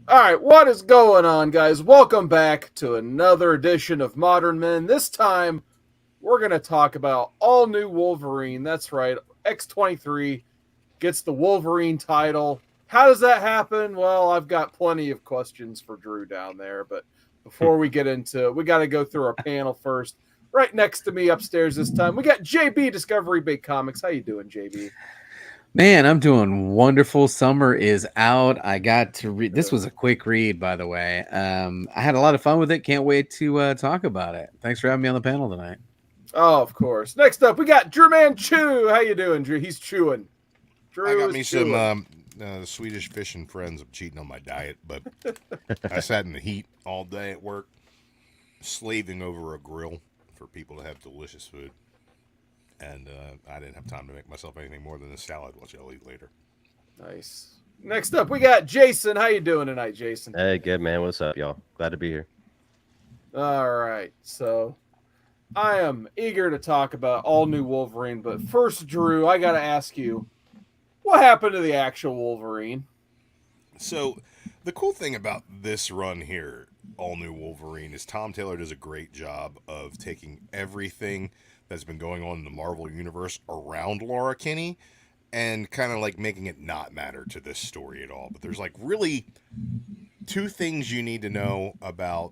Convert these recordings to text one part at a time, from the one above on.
All right, what is going on, guys? Welcome back to another edition of Modern Men. This time, we're going to talk about all new Wolverine. That's right, X-23 gets the Wolverine title. How does that happen? Well, I've got plenty of questions for Drew down there, but before we get into it, we got to go through our panel first. Right next to me upstairs this time, we got JB DiscoveryBayComics. How you doing, JB? Man, I'm doing wonderful. Summer is out. I got to read. This was a quick read, by the way. I had a lot of fun with it. Can't wait to talk about it. Thanks for having me on the panel tonight. Oh, of course. Next up, we got DruManchu. How you doing, Drew? He's chewing. I Drew got is me chewing. some Swedish fish and friends. I'm cheating on my diet, but I sat in the heat all day at work, slaving over a grill for people to have delicious food. And I didn't have time to make myself anything more than a salad, which I'll eat later. Nice. Next up, we got Jason. How you doing tonight, Jason? Hey, good man. What's up, y'all? Glad to be here. All right. So I am eager to talk about all new Wolverine, but first, Drew, I got to ask you, what happened to the actual Wolverine? So, the cool thing about this run here, All New Wolverine, is Tom Taylor does a great job of taking everything that's been going on in the Marvel Universe around Laura Kinney and kind of like making it not matter to this story at all. But there's like really two things you need to know about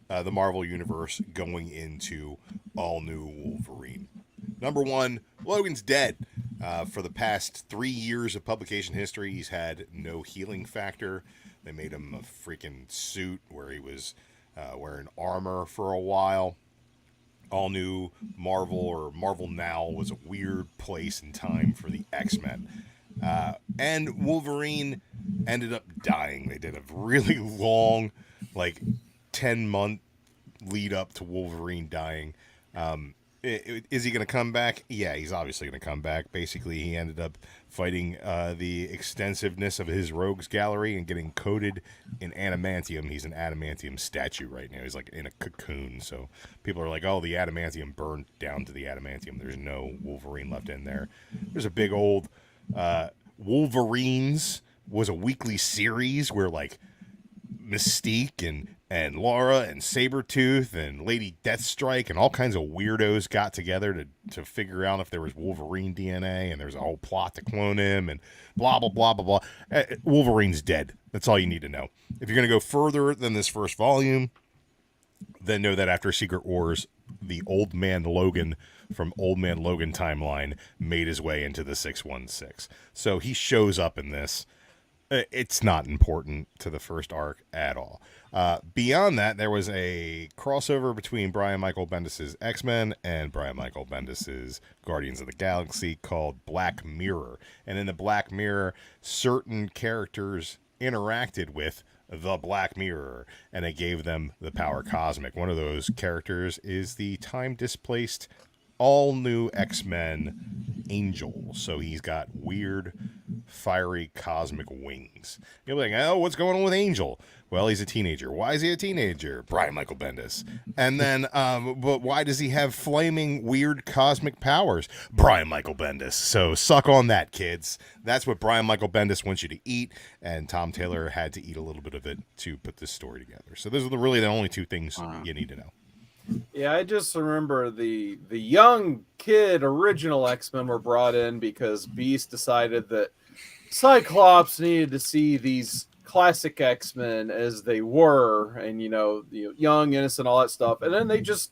the Marvel Universe going into All New Wolverine. Number one, Logan's dead. For the past 3 years of publication history, he's had no healing factor. They made him a freaking suit where he was wearing armor for a while. All New Marvel or Marvel Now was a weird place and time for the X-Men. And Wolverine ended up dying. They did a really long, like 10-month lead up to Wolverine dying. Is he going to come back? Yeah, he's obviously going to come back. Basically, he ended up fighting the extensiveness of his rogues gallery and getting coated in adamantium. He's an adamantium statue right now. He's like in a cocoon. So people are like, oh, the adamantium burned down to the adamantium. There's no Wolverine left in there. There's a big old Wolverines was a weekly series where like Mystique and Laura and Sabretooth and Lady Deathstrike and all kinds of weirdos got together to figure out if there was Wolverine DNA, and there's a whole plot to clone him and blah, blah, blah, blah, blah. Wolverine's dead. That's all you need to know. If you're going to go further than this first volume, then know that after Secret Wars, the Old Man Logan from Old Man Logan timeline made his way into the 616. So he shows up in this. It's not important to the first arc at all. Beyond that, there was a crossover between Brian Michael Bendis' X-Men and Brian Michael Bendis' Guardians of the Galaxy called Black Mirror. And in the Black Mirror, certain characters interacted with the Black Mirror, and it gave them the power cosmic. One of those characters is the time-displaced all-new X-Men Angel. So he's got weird, fiery cosmic wings. You're like, oh, what's going on with Angel? Well, he's a teenager. Why is he a teenager? Brian Michael Bendis. And then, but why does he have flaming, weird cosmic powers? Brian Michael Bendis. So suck on that, kids. That's what Brian Michael Bendis wants you to eat, and Tom Taylor had to eat a little bit of it to put this story together. So those are really the only two things you need to know. Yeah, I just remember the young kid original X-Men were brought in because Beast decided that Cyclops needed to see these classic X-Men as they were, and young, innocent, all that stuff, and then they just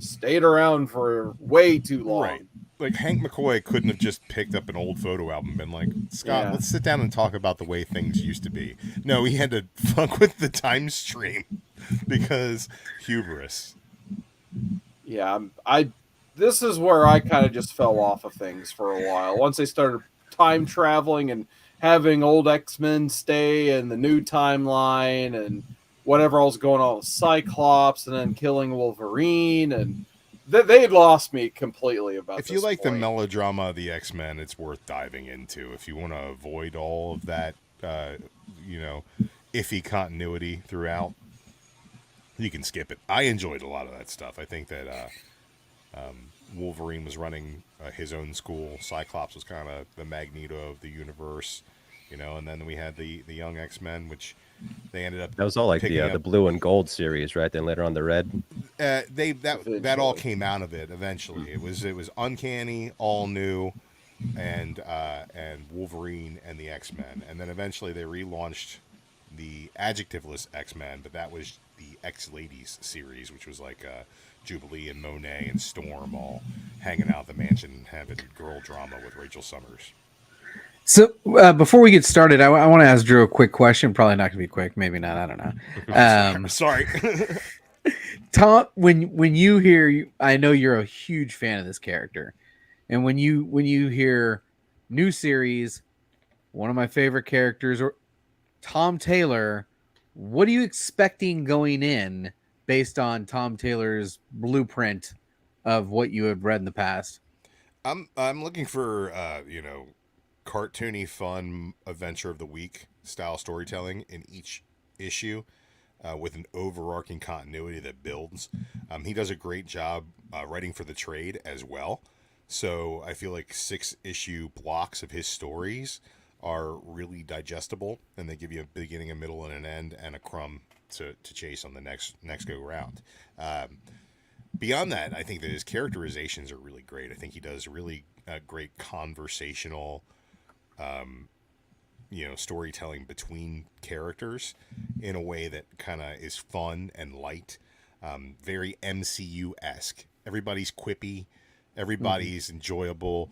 stayed around for way too long. Right. Like Hank McCoy couldn't have just picked up an old photo album and been like, Scott, let's sit down and talk about the way things used to be. No, he had to fuck with the time stream because hubris. Yeah, this is where I kind of just fell off of things for a while. Once they started time traveling and having old X-Men stay in the new timeline and whatever else going on with Cyclops and then killing Wolverine, and they lost me completely about If you like the melodrama of the X-Men, it's worth diving into. If you want to avoid all of that, iffy continuity throughout, you can skip it. I enjoyed a lot of that stuff. I think that Wolverine was running his own school. Cyclops was kind of the Magneto of the universe. you know. And then we had the Young X-Men, which they ended up That was all like picking the up. blue and gold series, right? Then later on the red. That all came out of it eventually. It was Uncanny, all new, and Wolverine and the X-Men, and then eventually they relaunched the adjectiveless X-Men, but that was the X-Ladies series, which was like Jubilee and Monet and Storm all hanging out at the mansion having girl drama with Rachel Summers. So before we get started, I want to ask Drew a quick question. Probably not going to be quick. Maybe not. I don't know. Sorry. Tom, when you hear, I know you're a huge fan of this character, and when you hear new series, one of my favorite characters, or Tom Taylor, what are you expecting going in based on Tom Taylor's blueprint of what you have read in the past? I'm looking for cartoony, fun adventure of the week style storytelling in each issue, with an overarching continuity that builds. He does a great job writing for the trade as well. So I feel like 6-issue blocks of his stories are really digestible, and they give you a beginning, a middle, and an end, and a crumb to chase on the next go round. Beyond that, I think that his characterizations are really great. I think he does really great conversational storytelling between characters in a way that kind of is fun and light, very MCU-esque. Everybody's quippy, everybody's enjoyable.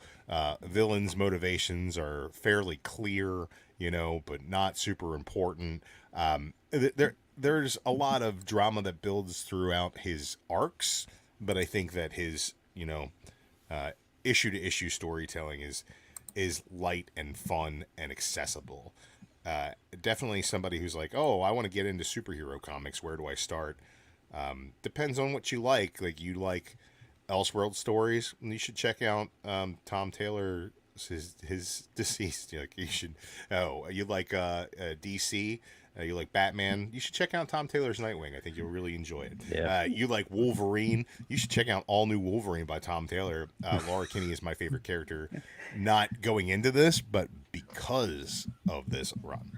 Villains' motivations are fairly clear, but not super important. There's a lot of drama that builds throughout his arcs, but I think that his issue-to-issue storytelling is light and fun and accessible. Definitely somebody who's like, oh, I want to get into superhero comics. Where do I start? Depends on what you like. Like, you like Elseworld stories, and you should check out Tom Taylor, his deceased. Like, you should. Oh, you like DC. You like Batman, you should check out Tom Taylor's Nightwing. I think you'll really enjoy it. Yeah. You like Wolverine, you should check out All New Wolverine by Tom Taylor. Laura Kinney is my favorite character, not going into this, but because of this run.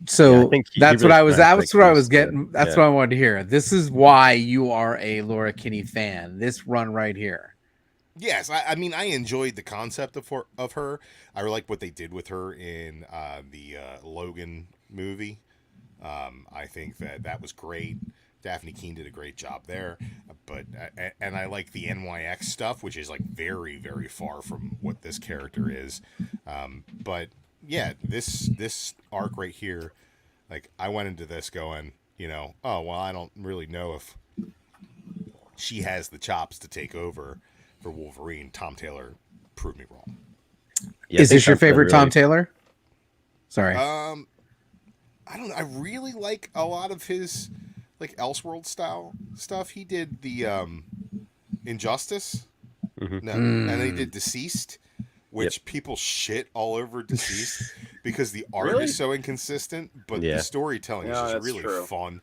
So yeah, that's what I was. That's what I was getting. That's yeah. what I wanted to hear. This is why you are a Laura Kinney fan. This run right here. Yes, I mean, I enjoyed the concept of her. I like what they did with her in the Logan movie. I think that was great. Daphne Keane did a great job there, but and I like the NYX stuff, which is like very, very far from what this character is. But yeah, this arc right here, like, I went into this going, oh well, I don't really know if she has the chops to take over for Wolverine. Tom Taylor proved me wrong. Yeah, Is this your favorite Tom Taylor? Sorry. I don't know. I really like a lot of his like Elseworld style stuff. He did the Injustice, no, and then he did Deceased, which people shit all over Deceased because the art is so inconsistent, but the storytelling is just really fun.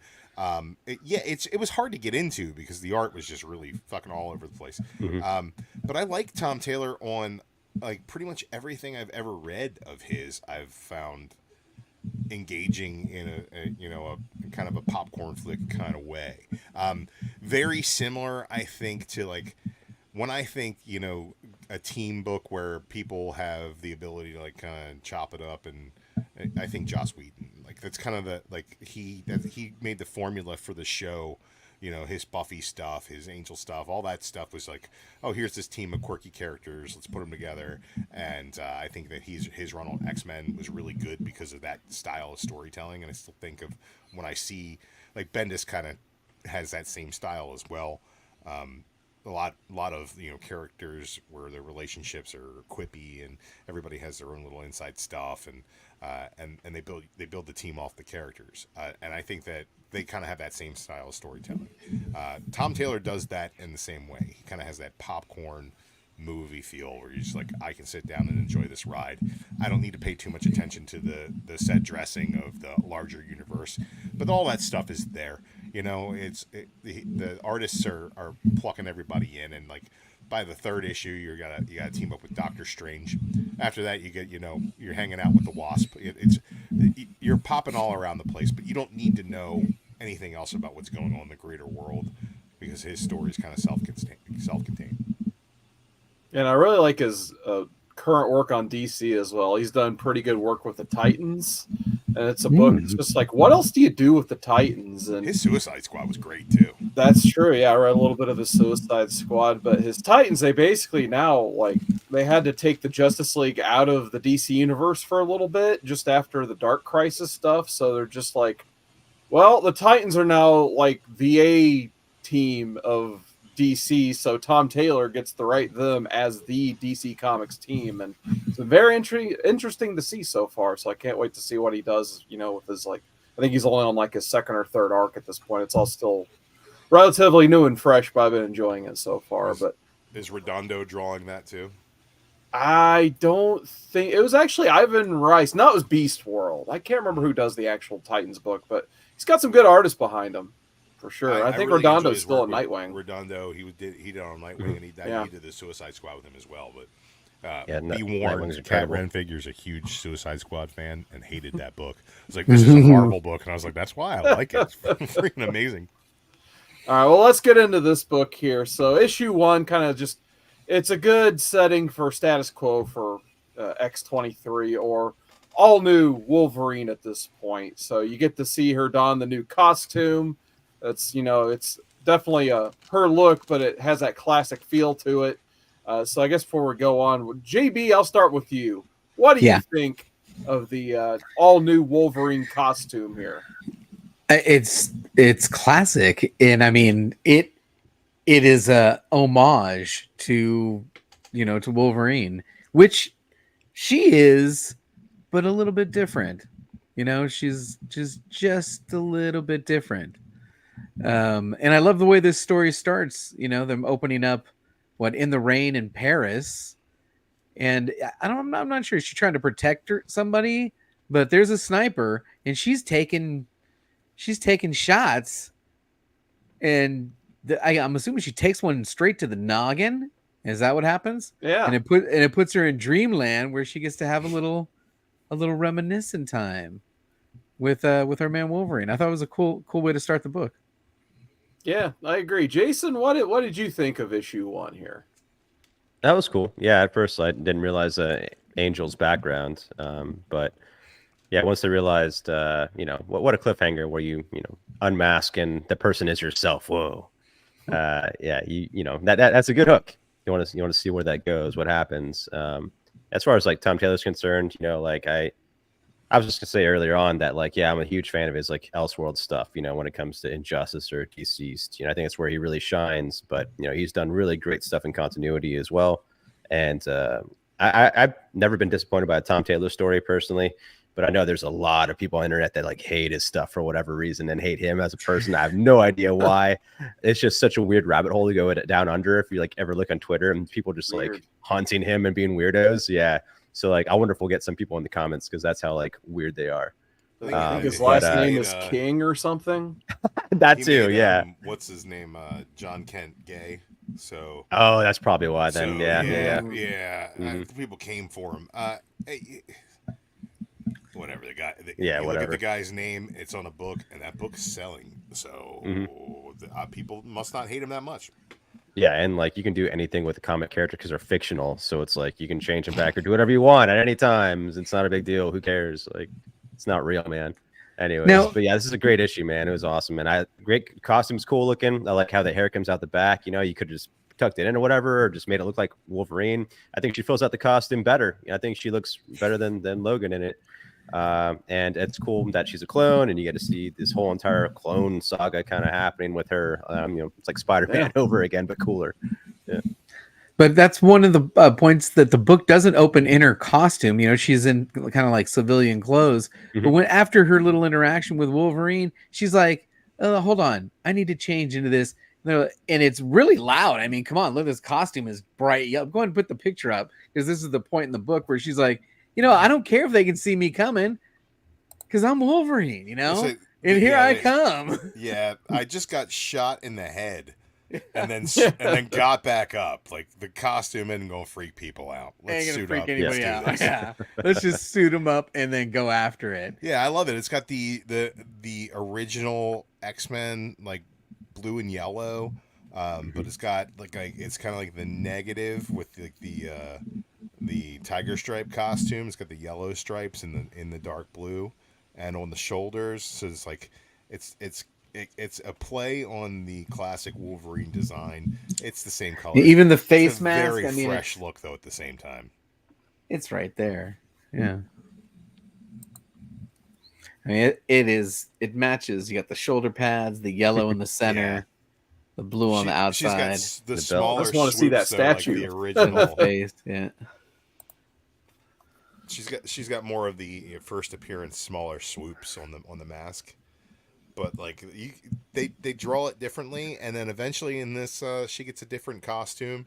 It was hard to get into because the art was just really fucking all over the place. But I like Tom Taylor on like pretty much everything I've ever read of his. I've found engaging in a kind of a popcorn flick kind of way. Very similar, I think, to like when I think a team book where people have the ability to like kind of chop it up, and I think Joss Whedon, like, that's kind of the like he made the formula for the show. His Buffy stuff, his Angel stuff, all that stuff was like, oh, here's this team of quirky characters, let's put them together. And I think that his run on X-Men was really good because of that style of storytelling. And I still think of when I see, like, Bendis kind of has that same style as well. A lot of characters where their relationships are quippy and everybody has their own little inside stuff, and they build the team off the characters, and I think that they kind of have that same style of storytelling. Tom Taylor does that in the same way. He kind of has that popcorn movie feel where you're just like, I can sit down and enjoy this ride. I don't need to pay too much attention to the set dressing of the larger universe, but all that stuff is there. The artists are plucking everybody in and like by the third issue, you gotta team up with Doctor Strange. After that, you get you're hanging out with the Wasp. You're popping all around the place, but you don't need to know anything else about what's going on in the greater world because his story is kind of self-contained. And I really like his current work on DC as well. He's done pretty good work with the Titans, and it's a book. It's just like, what else do you do with the Titans? And his Suicide Squad was great too. That's true. Yeah, I read a little bit of his Suicide Squad, but his Titans, they basically now they had to take the Justice League out of the DC universe for a little bit just after the Dark Crisis stuff. So they're just like, well, the Titans are now like the A team of DC, so Tom Taylor gets to write them as the DC Comics team, and it's been very interesting to see so far. So I can't wait to see what he does. With his I think he's only on like his second or third arc at this point. It's all still relatively new and fresh, but I've been enjoying it so far. But is Redondo drawing that too? I don't think it was actually Ivan Rice. No, it was Beast World. I can't remember who does the actual Titans book, but he's got some good artists behind him. For sure. I think really Redondo's still on Nightwing. Redondo, he did on Nightwing, and he did the Suicide Squad with him as well. But be warned, Cat Renfigure's a huge Suicide Squad fan and hated that book. I was like, this is a Marvel book, and I was like, that's why I like it. It's freaking amazing. All right, well, let's get into this book here. So issue 1 kind of it's a good setting for status quo for X-23 or all new Wolverine at this point. So you get to see her don the new costume. It's it's definitely her look, but it has that classic feel to it. So I guess before we go on, JB, I'll start with you. What do you think of the all new Wolverine costume here? It's classic, and I mean it is a homage to to Wolverine, which she is, but a little bit different. She's just a little bit different. And I love the way this story starts, them opening up in the rain in Paris. And I'm not sure, she's trying to protect somebody, but there's a sniper and she's taking shots, and I'm assuming she takes one straight to the noggin. Is that what happens? Yeah. And it puts her in dreamland where she gets to have a little reminiscent time with our man Wolverine. I thought it was a cool way to start the book. Yeah, I agree. Jason, what did you think of issue 1 here? That was cool. Yeah, at first I didn't realize Angel's background, but yeah, once I realized, what a cliffhanger where you unmask and the person is yourself. Whoa, yeah, that's a good hook. You want to see where that goes, what happens. As far as like Tom Taylor's concerned, I was just gonna say earlier on that I'm a huge fan of his Elseworld stuff. When it comes to Injustice or Deceased, I think it's where he really shines. But he's done really great stuff in continuity as well. And I've never been disappointed by a Tom Taylor story personally. But I know there's a lot of people on the internet that hate his stuff for whatever reason and hate him as a person. I have no idea why. It's just such a weird rabbit hole to go down under if you ever look on Twitter and people just haunting him and being weirdos. Yeah. So I wonder if we'll get some people in the comments because that's how weird they are. I think his last name is King or something. That too, yeah. What's his name? John Kent Gay. So. Oh, that's probably why then. So, yeah. People came for him. Whatever the guy. Whatever. Look at the guy's name. It's on a book, and that book's selling. So people must not hate him that much. Yeah, and you can do anything with a comic character because they're fictional. So it's you can change them back or do whatever you want at any time. It's not a big deal. Who cares? It's not real, man. Anyways, but yeah, this is a great issue, man. It was awesome, and great costume's cool looking. I like how the hair comes out the back. You could just tucked it in or whatever, or just made it look like Wolverine. I think she fills out the costume better. I think she looks better than Logan in it. And it's cool that she's a clone, and you get to see this whole entire clone saga kind of happening with her. It's like Spider-Man over again, but cooler. Yeah. But that's one of the points that the book doesn't open in her costume. She's in kind of civilian clothes. Mm-hmm. But after her little interaction with Wolverine, she's like, hold on, I need to change into this. And it's really loud. I mean, come on, look, this costume is bright. Yeah, go ahead and put the picture up because this is the point in the book where she's like, I don't care if they can see me coming because I'm Wolverine, and here I come. Yeah, I just got shot in the head. and then got back up. Like the costume isn't gonna freak people out. Let's Ain't gonna suit freak up. anybody Let's do out. this. Yeah, let's just suit them up and then go after it. Yeah, I love it. It's got the original X-Men like blue and yellow, but it's got like it's kind of like the negative with like the tiger stripe costume. It's got the yellow stripes in the dark blue, and on the shoulders. So it's like it's a play on the classic Wolverine design. It's the same color. Even the face it's a mask. very I mean, fresh look though. At the same time, it's right there. Yeah. I mean, it matches. You got the shoulder pads, the yellow in the center, Yeah. the blue on the outside. She's got the belt. smaller. I just wanna see that swoops, though, like statue. the original. Face, yeah. She's got more of the first appearance smaller swoops on the mask, but like they draw it differently, and then eventually in this she gets a different costume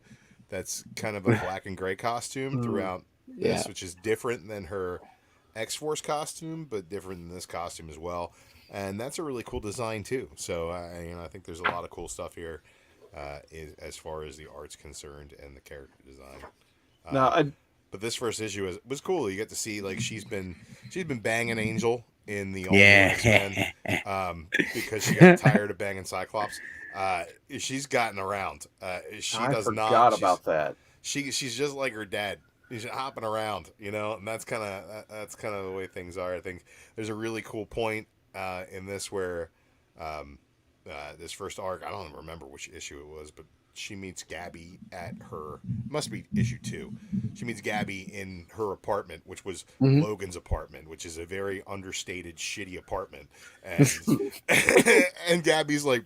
that's kind of a black and gray costume throughout this, which is different than her X-Force costume, but different than this costume as well, and that's a really cool design too. So I think there's a lot of cool stuff here as far as the art's concerned and the character design. But this first issue was cool. You get to see like she's been banging Angel in the old X-Men, because she got tired of banging Cyclops. She's gotten around. I forgot about that. She's just like her dad. She's hopping around, and that's kind of the way things are. I think there's a really cool point in this where this first arc. I don't remember which issue it was, but she meets Gabby at her, must be issue 2. She meets Gabby in her apartment, which was Logan's apartment, which is a very understated, shitty apartment. And and Gabby's like,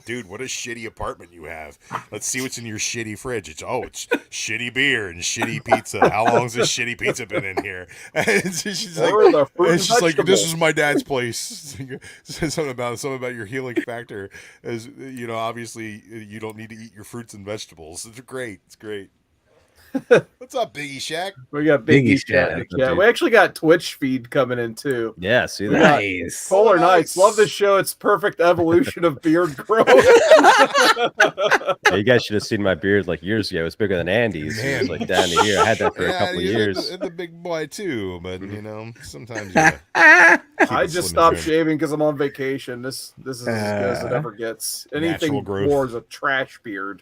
dude, what a shitty apartment you have. Let's see what's in your shitty fridge. It's shitty beer and shitty pizza. How long's this shitty pizza been in here? And she's like, this is my dad's place. something about your healing factor. As obviously you don't need to eat your fruits and vegetables. It's great. It's great. What's up, Biggie Shack? We got Biggie Shack. Yeah, we actually got Twitch feed coming in too. Yeah, see that. Nice. Polar Knights, love this show. It's perfect evolution of beard growth. Yeah, you guys should have seen my beard like years ago. It was bigger than Andy's. It was like down to here. I had that for a couple of years. The big boy too, but sometimes I just stopped shaving because I'm on vacation. This is as good as it ever gets. Anything more is a trash beard.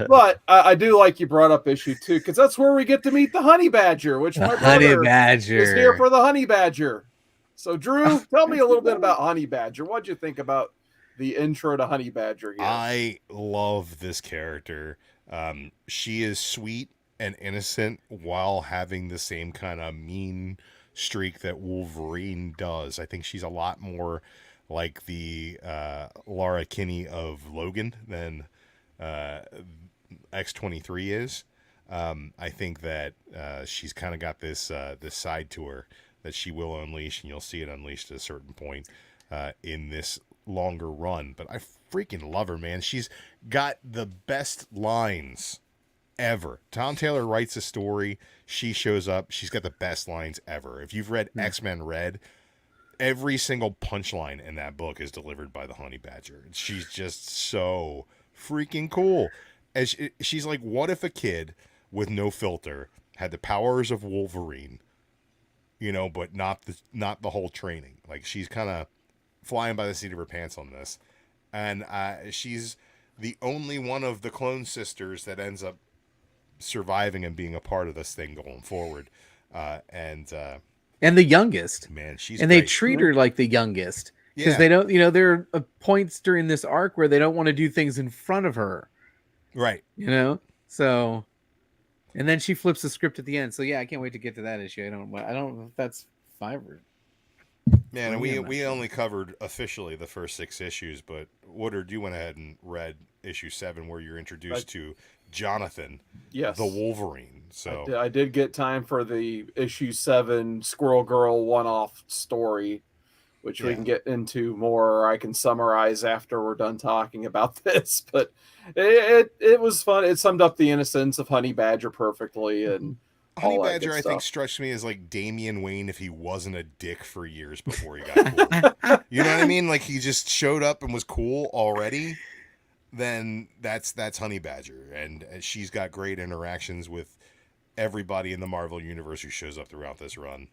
But I do like you brought up issue 2 because that's where we get to meet the honey badger, which my brother is here for the honey badger. So Drew, tell me a little bit about honey badger. What'd you think about the intro to honey badger here? I love this character. She is sweet and innocent while having the same kind of mean streak that Wolverine does. I think she's a lot more like the Laura Kinney of Logan than X-23 is. I think that she's kind of got this side to her that she will unleash, and you'll see it unleashed at a certain point in this longer run. But I freaking love her, man. She's got the best lines ever. Tom Taylor writes a story, she shows up, she's got the best lines ever. If you've read X-Men Red, every single punchline in that book is delivered by the honey badger. She's just so freaking cool. As she's like, what if a kid with no filter had the powers of Wolverine, but not the whole training. Like, she's kind of flying by the seat of her pants on this, and she's the only one of the clone sisters that ends up surviving and being a part of this thing going forward, and the youngest. Man, she's and great. They treat her like the youngest. Because Yeah. they don't, there are points during this arc where they don't want to do things in front of her. Right. So, and then she flips the script at the end. So yeah, I can't wait to get to that issue. I don't know if that's 5 or. Man, and we only covered officially the first 6 issues, but Woodard, you went ahead and read issue 7 where you're introduced to Jonathan, yes, the Wolverine. So I did get time for the issue 7 Squirrel Girl one-off story, which we can get into more, or I can summarize after we're done talking about this. But it was fun. It summed up the innocence of Honey Badger perfectly. And Honey Badger, I think, struck me as like Damian Wayne if he wasn't a dick for years before he got cool. You know what I mean? Like, he just showed up and was cool already. then that's Honey Badger, and she's got great interactions with everybody in the Marvel universe who shows up throughout this run.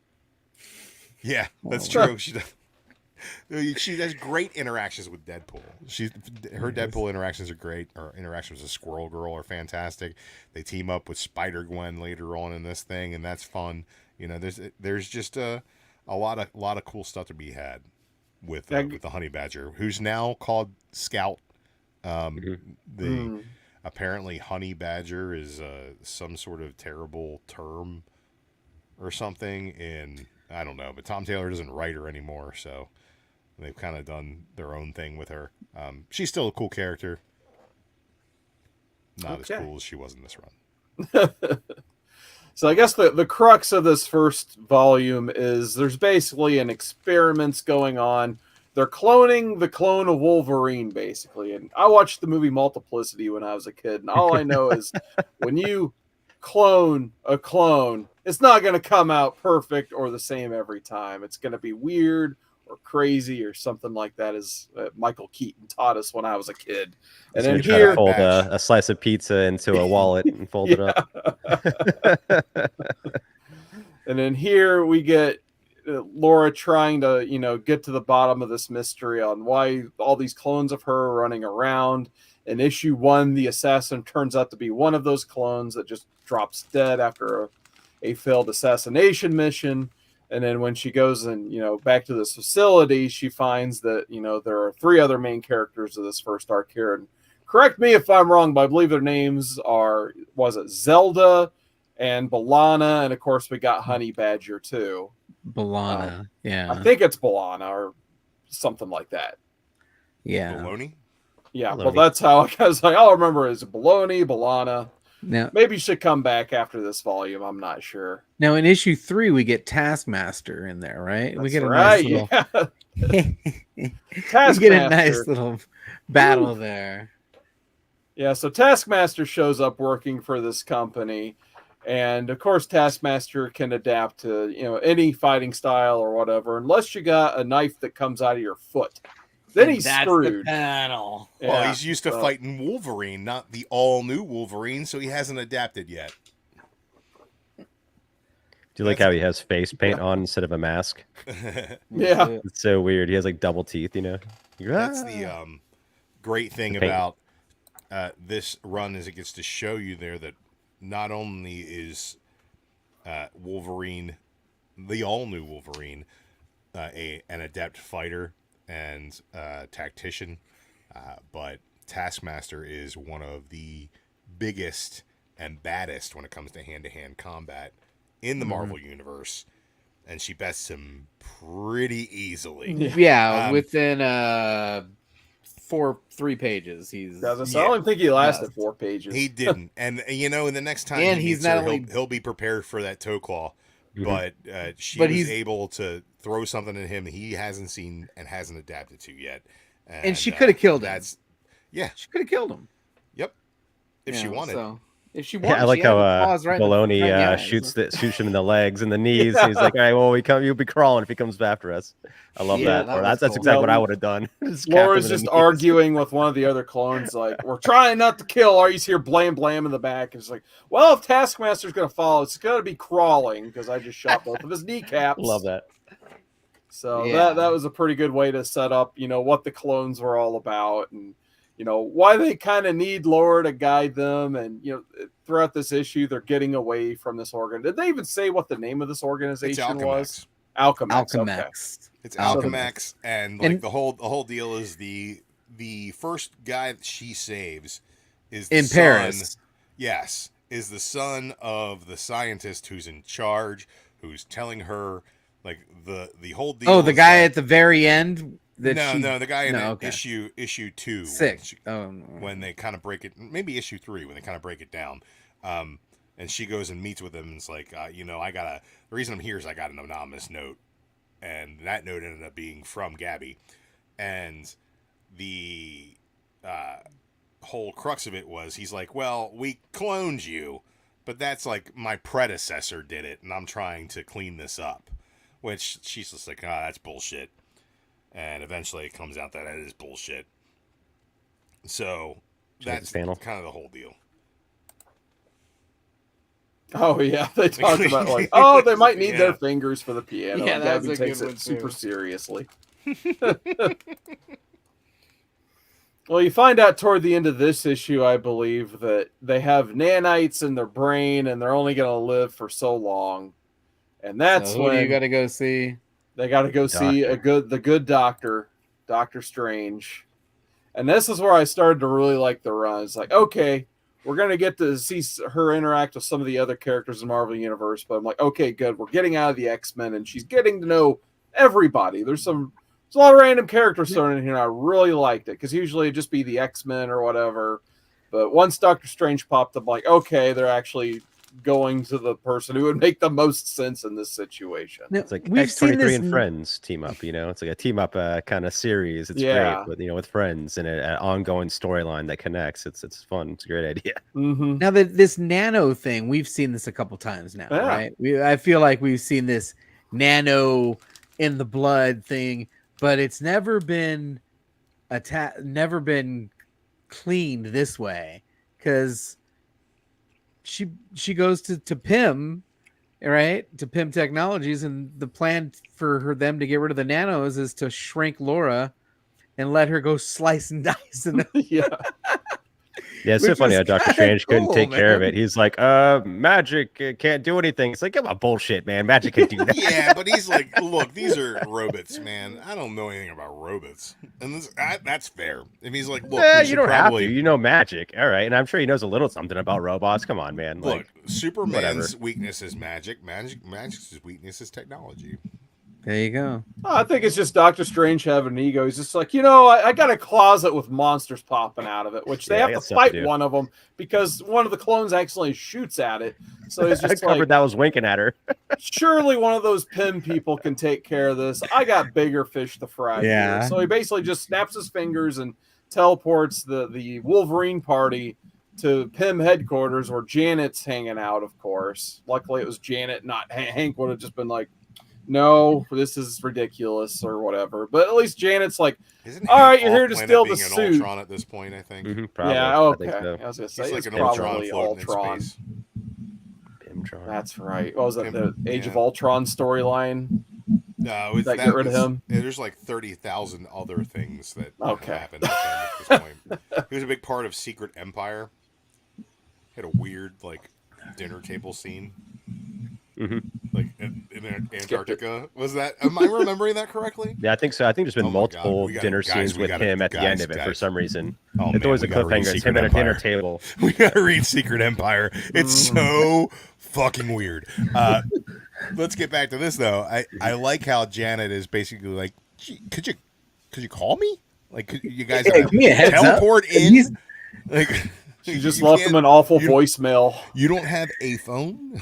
Yeah, that's true. She has great interactions with Deadpool. Her Deadpool interactions are great. Her interactions with Squirrel Girl are fantastic. They team up with Spider Gwen later on in this thing, and that's fun. You know, there's just a lot of cool stuff to be had with the Honey Badger, who's now called Scout. Apparently Honey Badger is some sort of terrible term or something, and I don't know. But Tom Taylor doesn't write her anymore, so they've kind of done their own thing with her. She's still a cool character. Not as cool as she was in this run. So I guess the crux of this first volume is there's basically an experiments going on. They're cloning the clone of Wolverine, basically. And I watched the movie Multiplicity when I was a kid, and all I know is when you clone a clone, it's not going to come out perfect or the same every time. It's going to be weird or crazy or something like that, as Michael Keaton taught us when I was a kid. And So then you try here, to fold a slice of pizza into a wallet and fold it up. And then here we get Laura trying to, get to the bottom of this mystery on why all these clones of her are running around. In issue 1, the assassin turns out to be one of those clones that just drops dead after a failed assassination mission. And then when she goes and, back to this facility, she finds that, there are 3 other main characters of this first arc here. And correct me if I'm wrong, but I believe their names are, Zelda and Balana? And of course, we got Honey Badger too. Balana, yeah. I think it's Balana or something like that. Yeah. Baloney? Yeah, well, that's how I was like, I'll remember is Baloney, Balana. Now, maybe you should come back after this volume. I'm not sure. Now, in issue 3, we get Taskmaster in there, right? That's we get a right, nice little... Taskmaster. We get a nice little battle there. Yeah, so Taskmaster shows up working for this company. And, of course, Taskmaster can adapt to, any fighting style or whatever, unless you got a knife that comes out of your foot. Then he's screwed. The panel. Yeah, well, he's used to fighting Wolverine, not the all-new Wolverine, so he hasn't adapted yet. Do you like how he has face paint on instead of a mask? Yeah. It's so weird. He has, like, double teeth, That's the great thing about this run is it gets to show you there that not only is Wolverine, the all-new Wolverine, an adept fighter and tactician, but Taskmaster is one of the biggest and baddest when it comes to hand-to-hand combat in the Marvel Universe, and she bests him pretty easily. Yeah, within 3 pages. I don't think he lasted 4 pages. He didn't, and in the next time and he he's meets not her, only... he'll be prepared for that toe claw. But she was able to throw something at him he hasn't seen and hasn't adapted to yet. And she could have killed him. She could have killed him. Yep. If she wanted. So, if she wanted, I like how Baloney shoots him in the legs and the knees. He's like, all right, well, you'll be crawling if he comes after us. I love that. That's cool. exactly what I would have done. Laura's just arguing with one of the other clones, like, we're trying not to kill. Are you hear blam in the back? It's like, well, if Taskmaster's going to follow, it's going to be crawling because I just shot both of his kneecaps. Love that. So that was a pretty good way to set up, what the clones were all about and, why they kind of need Laura to guide them. And, throughout this issue, they're getting away from this organ. Did they even say what the name of this organization was? Alchemax. Alchemax. Okay. It's Alchemax, and the whole deal is the first guy that she saves is the son, Paris. Yes, is the son of the scientist who's in charge, who's telling her like the whole deal. Oh, the guy at the very end. The guy in issue 2, 6. When they kind of break it, maybe issue 3 when they kind of break it down. And she goes and meets with him and it's like, the reason I'm here is I got an anonymous note. And that note ended up being from Gabby. And the whole crux of it was, he's like, well, we cloned you, but that's like my predecessor did it, and I'm trying to clean this up. Which she's just like, that's bullshit. And eventually it comes out that it is bullshit. So that's panel. kind of the whole deal. Oh yeah, they talk about like, oh, they might need their fingers for the piano. Yeah, And that's Gabby a takes good it one, super too. seriously. Well, you find out toward the end of this issue, I believe, that they have nanites in their brain and they're only going to live for so long. And that's So who do you when got to go see? they got to go see the good doctor, Dr. Strange. And this is where I started to really like the run. It's like, okay, we're going to get to see her interact with some of the other characters in Marvel Universe. But I'm like, okay, good. We're getting out of the X-Men and she's getting to know everybody. There's a lot of random characters thrown in here, and I really liked it because usually it'd just be the X-Men or whatever. But once Doctor Strange popped up, I'm like, okay, they're actually going to the person who would make the most sense in this situation. Now, It's like we've seen X-23 this and Friends team up, you know? It's like a team up kind of series. It's Yeah. great, with friends and an ongoing storyline that connects. It's fun. It's a great idea. Mm-hmm. Now that this nano thing, we've seen this a couple times now, Yeah. right? I feel like we've seen this nano in the blood thing, but it's never been never been cleaned this way, because she goes to Pym, right? To Pym Technologies, and the plan for them to get rid of the nanos is to shrink Laura and let her go slice and dice. And Yeah. Yeah, it's so Which funny is how Dr. kinda Strange couldn't cool, take care of man. it. He's like, magic can't do anything. It's like, come on, bullshit, man. Magic can't do that. Yeah, but he's like, look, these are robots, man. I don't know anything about robots, and that's fair. And he's like, look, we You should don't probably have to. You know magic. All right. And I'm sure he knows a little something about robots. Come on, man. look. Like, Superman's weakness is magic. Magic's weakness is technology. there you go. I think it's just Doctor Strange having an ego. He's just like, I got a closet with monsters popping out of it, which they Yeah, I have got to stuff to fight do. one of them because one of the clones accidentally shoots at it. So he's I just covered like, that was winking at her. surely one of those Pym people can take care of this. I got bigger fish to fry Yeah. here. So he basically just snaps his fingers and teleports the Wolverine party to Pym headquarters where Janet's hanging out, of course. Luckily, it was Janet, not Hank would have just been like, no, this is ridiculous or whatever. But at least Janet's like, Isn't all Hank right, you're here to off-planet steal the being an suit. Ultron at this point, I think. Mhm, probably. Yeah, I okay. think so. I was going to say, He's it's like an Ultron probably floating Ultron. in space. Pimtron. That's right. What was that, the Age of Yeah. Ultron storyline? No, it's, That get rid of him? Yeah, there's like 30,000 other things that Okay. happened with him at this point. He was a big part of Secret Empire. Had a weird like dinner table scene. Mhm. Like in Antarctica. Was that? Am I remembering that correctly? Yeah, I think so. I think there's been Oh my God, multiple we gotta- dinner guys, scenes we with gotta- him at the end guys, of it for guys. some reason. Oh, It's man, always a we gotta read cliffhanger. It's him Secret at a dinner Empire. table. We gotta read Secret Empire. It's so fucking weird. Let's get back to this though. I like how Janet is basically like, "Gee, could you call me? Like, could you guys Give me a heads up. teleport in? He's- Like, She just you left can't- him an awful you- voicemail. You don't have a phone?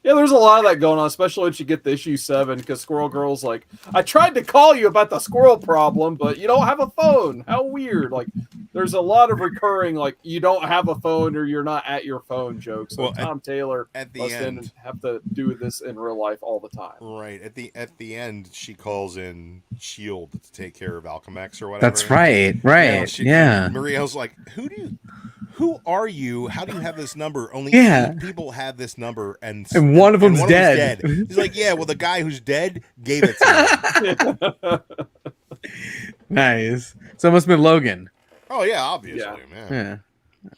Yeah, there's a lot of that going on, especially when you get to issue 7, because Squirrel Girl's like, I tried to call you about the squirrel problem, but you don't have a phone. How weird. Like, there's a lot of recurring, like, you don't have a phone or you're not at your phone jokes. So Well, Tom Taylor at the must end, have to do this in real life all the time. right? At the end, she calls in Shield to take care of Alchemex or whatever. That's right. Right. Yeah. Mariel's like, who are you? How do you have this number? Only Yeah. 8 people have this number, and one of them's was dead. He's like, yeah, well, the guy who's dead gave it to me. Nice. So it must have been Logan. Oh yeah, obviously, Yeah. man. Yeah.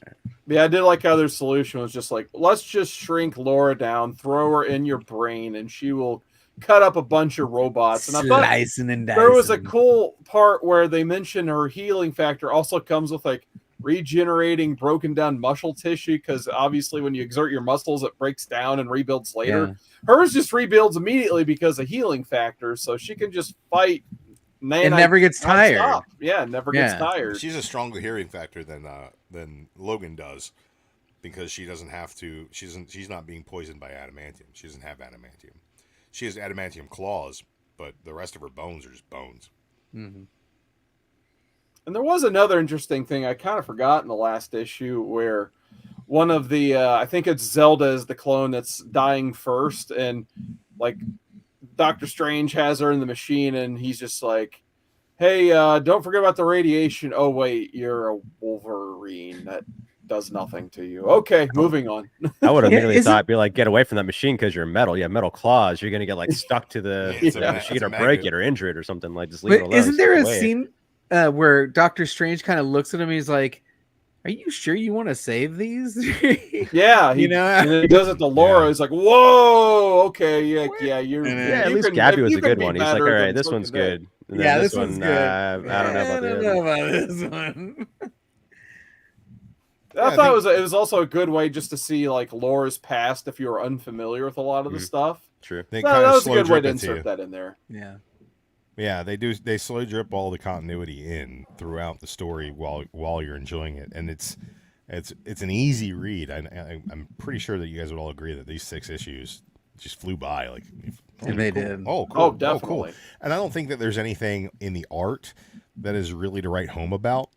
Yeah, I did like how their solution was just like, let's just shrink Laura down, throw her in your brain, and she will cut up a bunch of robots. And I thought Slicing and dicing. there was a cool part where they mentioned her healing factor also comes with like regenerating broken down muscle tissue, because obviously when you exert your muscles it breaks down and rebuilds later. Hers just rebuilds immediately because of healing factor, so she can just fight It never gets tired. nonstop. Yeah, never gets Yeah. tired. She's a stronger hearing factor than Logan does, because she doesn't have to. She's not being poisoned by adamantium. She doesn't have adamantium. She has adamantium claws, but the rest of her bones are just bones. Mm-hmm. And there was another interesting thing I kind of forgot in the last issue where one of the, I think it's Zelda is the clone that's dying first. And like Doctor Strange has her in the machine and he's just like, hey, don't forget about the radiation. Oh wait, you're a Wolverine. That does nothing to you. Okay, moving on. I would have Yeah, immediately isn't- thought, be like, get away from that machine because you're metal. You have metal claws. You're gonna get like stuck to the, Yeah, it's the a machine it's a or break magnet. it or injure it or something. Like, just leave it But alone. isn't there stay a away. scene where Doctor Strange kind of looks at him? And he's like, "Are you sure you want to save these?" Yeah, he, You know? and then he does it to Laura. Yeah. He's like, "Whoa, okay, yeah, you're." And Yeah, at you least can- Gabby was you a can good be one. He's like, all better right, than this one's fucking that." good. And then Yeah, this one's one, good. I don't know about I the don't other. know about this one. I I thought think- it was also a good way just to see like Laura's past if you were unfamiliar with a lot of the Mhm. stuff. True. They So kind that of was a slow good way drip to it to you. insert that in there. Yeah. Yeah, they do. They slow drip all the continuity in throughout the story while you're enjoying it, and it's an easy read. I'm pretty sure that you guys would all agree that these 6 issues just flew by. Like, And they cool. did. Oh, cool. Oh, Oh, definitely. cool. And I don't think that there's anything in the art that is really to write home about.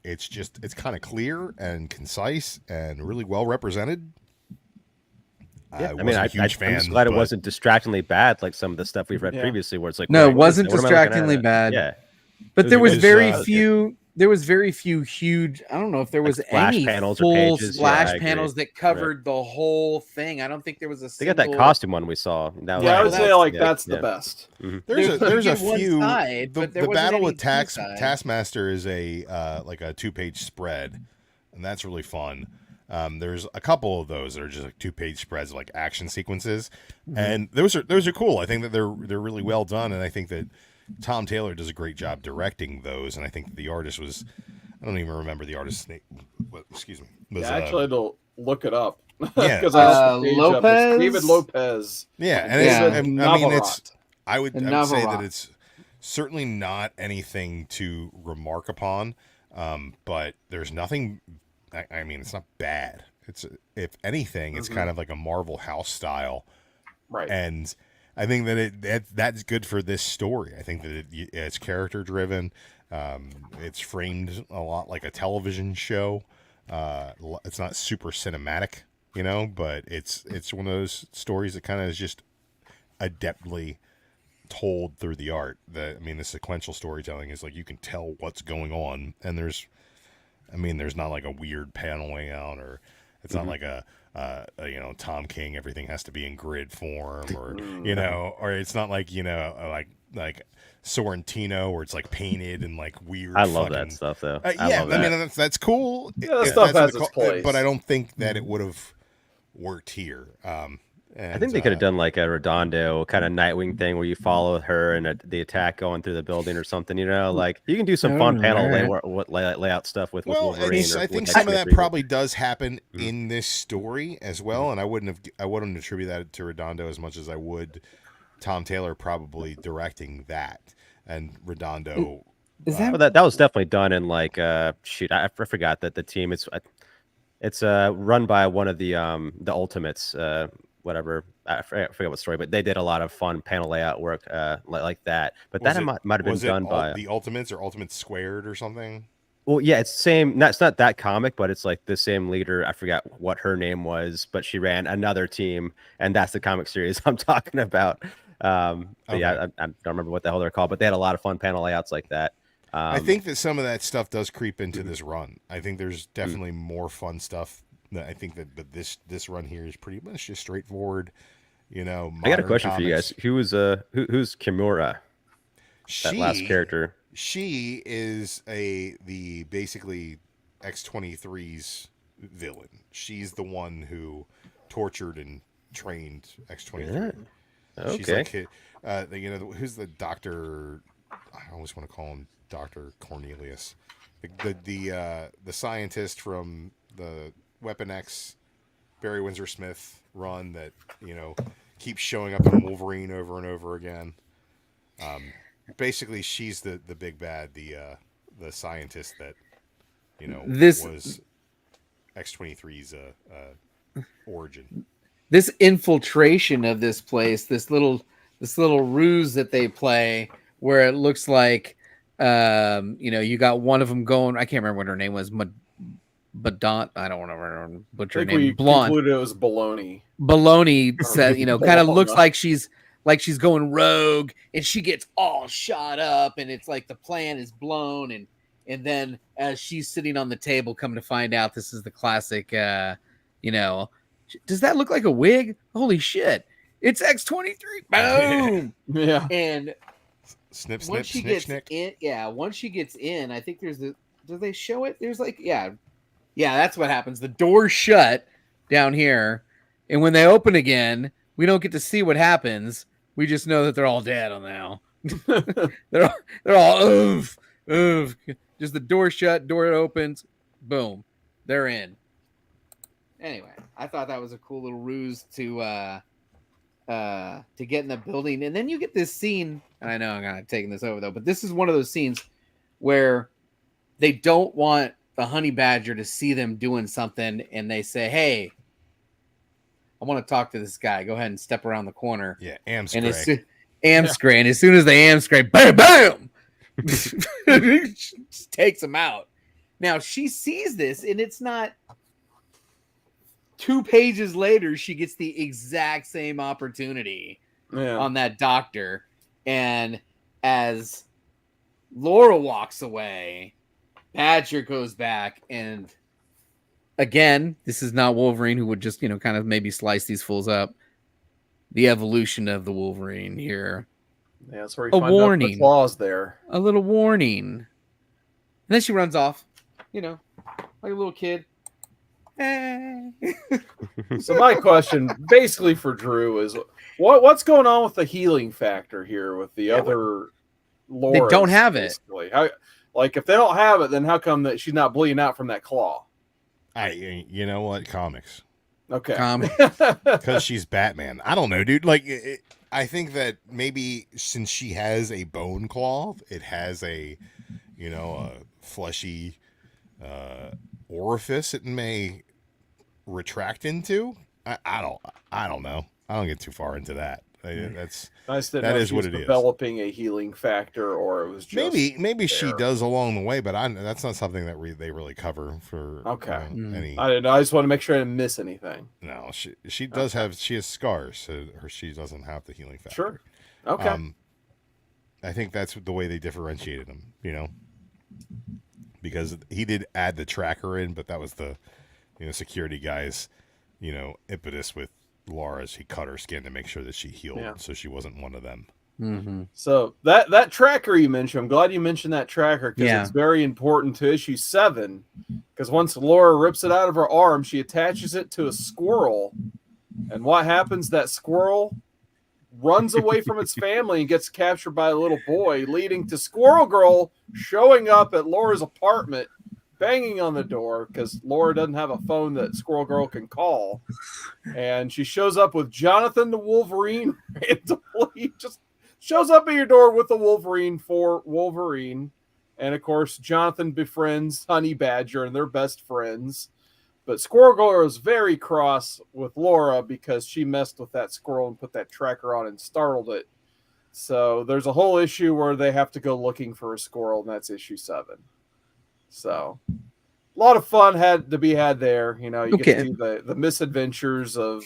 It's kind of clear and concise and really well represented. Yeah, I I mean, wasn't a huge fan. I'm just glad it but- wasn't distractingly bad like some of the stuff we've read Yeah. previously, where it's like, No, it wait, wasn't what am I looking distractingly at? bad. Yeah, But It there was was, very uh, few. There was very few huge. I don't know if there was splash any panels or full pages. Yeah, splash I agree. panels that covered the whole thing. I don't think there was a. they got that single- costume one we saw. That Yeah, I Right. would Well, say like yeah, that's the yeah. best. There's a one few. side, but there the wasn't battle any with two sides. Taskmaster is like a 2-page spread, and that's really fun. There's a couple of those that are just like 2-page spreads, like action sequences, and those are cool. I think that they're really well done, and I think that Tom Taylor does a great job directing those. And I think the artist was, I don't even remember the artist's name. Excuse me. Was, Yeah, actually, I had to look it up. Yeah. 'Cause I looked the page up. It's Lopez? David Lopez. yeah, and Yeah. It's, I mean, it's. Navarrete. I would say Navarrete. that it's certainly not anything to remark upon, but there's nothing. I mean, it's not bad. It's, if anything, it's kind of like a Marvel House style, Right. and I think that that's good for this story. I think that it's character driven. It's framed a lot like a television show. It's not super cinematic, but it's one of those stories that kind of is just adeptly told through the art. The sequential storytelling is like you can tell what's going on, and there's not like a weird panel layout, or it's not like a Tom King, everything has to be in grid form, or or it's not like like Sorrentino where it's like painted and like weird. I love fucking, that stuff though. yeah, love that. that's cool. Yeah, that If stuff that's has what its place. but I don't think that it would have worked here. I think they could have done like a Redondo kind of Nightwing thing where you follow her and the attack going through the building or something. Like you can do some fun panel layout stuff with Wolverine. I think with some of that X-Men probably does happen in this story as well, and I wouldn't attribute that to Redondo as much as I would Tom Taylor probably directing that, and Redondo. Is that Well, that was definitely done in like shoot. I forgot that the team. It's run by one of the Ultimates. Whatever, I forget what story, but they did a lot of fun panel layout work like that. But that might have been done by the Ultimates or Ultimates Squared or something. Well, yeah, it's same. It's not that comic, but it's like the same leader. I forgot what her name was, but she ran another team, and that's the comic series I'm talking about. But yeah, I don't remember what the hell they're called, but they had a lot of fun panel layouts like that. I think that some of that stuff does creep into this run. I think there's definitely more fun stuff. I think that this run here is pretty much just straightforward. I got a question for you guys. Who's Kimura? That last character. She is the basically X-23's villain. She's the one who tortured and trained X-23. Yeah. Okay. She's like, who's the doctor? I always want to call him Dr. Cornelius. The scientist from the Weapon X Barry Windsor Smith run that keeps showing up in Wolverine over and over again. Basically, she's the big bad, the scientist that was X-23's origin. this infiltration of this place, this little ruse that they play, where it looks like you got one of them going. I can't remember what her name was. Badant, I don't want to butcher her I think name. we Blonde. concluded it was baloney. Baloney said, kind of looks like she's like she's going rogue, and she gets all shot up, and it's like the plan is blown, and then as she's sitting on the table, come to find out this is the classic, you know, does that look like a wig? Holy shit! It's X-23. Boom. Yeah. And Snip, snip, once she snick, gets snick. in, once she gets in, I think there's the. Do they show it? There's like, yeah, that's what happens. The door's shut down here, and when they open again, we don't get to see what happens. We just know that they're all dead on now. they're all oof. Just the door shut, door opens, boom, they're in. Anyway, I thought that was a cool little ruse to get in the building, and then you get this scene. And I know I'm kind of taking this over though, but this is one of those scenes where they don't want the honey badger to see them doing something, and they say, "Hey, I want to talk to this guy. Go ahead and step around the corner." Yeah, And Amscray. and as soon as they Amscray, bam, bam, just takes him out. Now she sees this, and it's not 2 pages later. She gets the exact same opportunity on that doctor, and as Laura walks away, Badger goes back, and again, this is not Wolverine, who would just, kind of maybe slice these fools up. The evolution of the Wolverine here. Yeah, that's where you A find warning. out the claws there. A little warning. And then she runs off, like a little kid. So my question, basically for Drew, is what's going on with the healing factor here with the other Lauras? They don't have it. How, like, if they don't have it, then how come that she's not bleeding out from that claw? You know what? Comics. Okay. Because she's Batman. I don't know, dude. Like, I think that maybe since she has a bone claw, it has a fleshy orifice it may retract into. I don't know. I don't get too far into that. That's nice that is what it is. Developing a healing factor, or it was just maybe she does along the way, but that's not something that they really cover for. Any. I didn't know. I just want to make sure I didn't miss anything. No, she does have. She has scars, so she doesn't have the healing factor. Sure. Okay. I think that's the way they differentiated him. Because he did add the tracker in, but that was the security guy's impetus with Laura. He cut her skin to make sure that she healed, so she wasn't one of them. Mm-hmm. So that tracker you mentioned, I'm glad you mentioned that tracker, because it's very important to issue 7. Because once Laura rips it out of her arm, she attaches it to a squirrel, and what happens? That squirrel runs away from its family and gets captured by a little boy, leading to Squirrel Girl showing up at Laura's apartment, banging on the door, because Laura doesn't have a phone that Squirrel Girl can call. And she shows up with Jonathan the Wolverine randomly. Just shows up at your door with the Wolverine for Wolverine. And of course, Jonathan befriends Honey Badger, and they're best friends. But Squirrel Girl is very cross with Laura because she messed with that squirrel and put that tracker on and startled it. So there's a whole issue where they have to go looking for a squirrel, and that's issue 7. So a lot of fun had to be had there. You get to see the misadventures of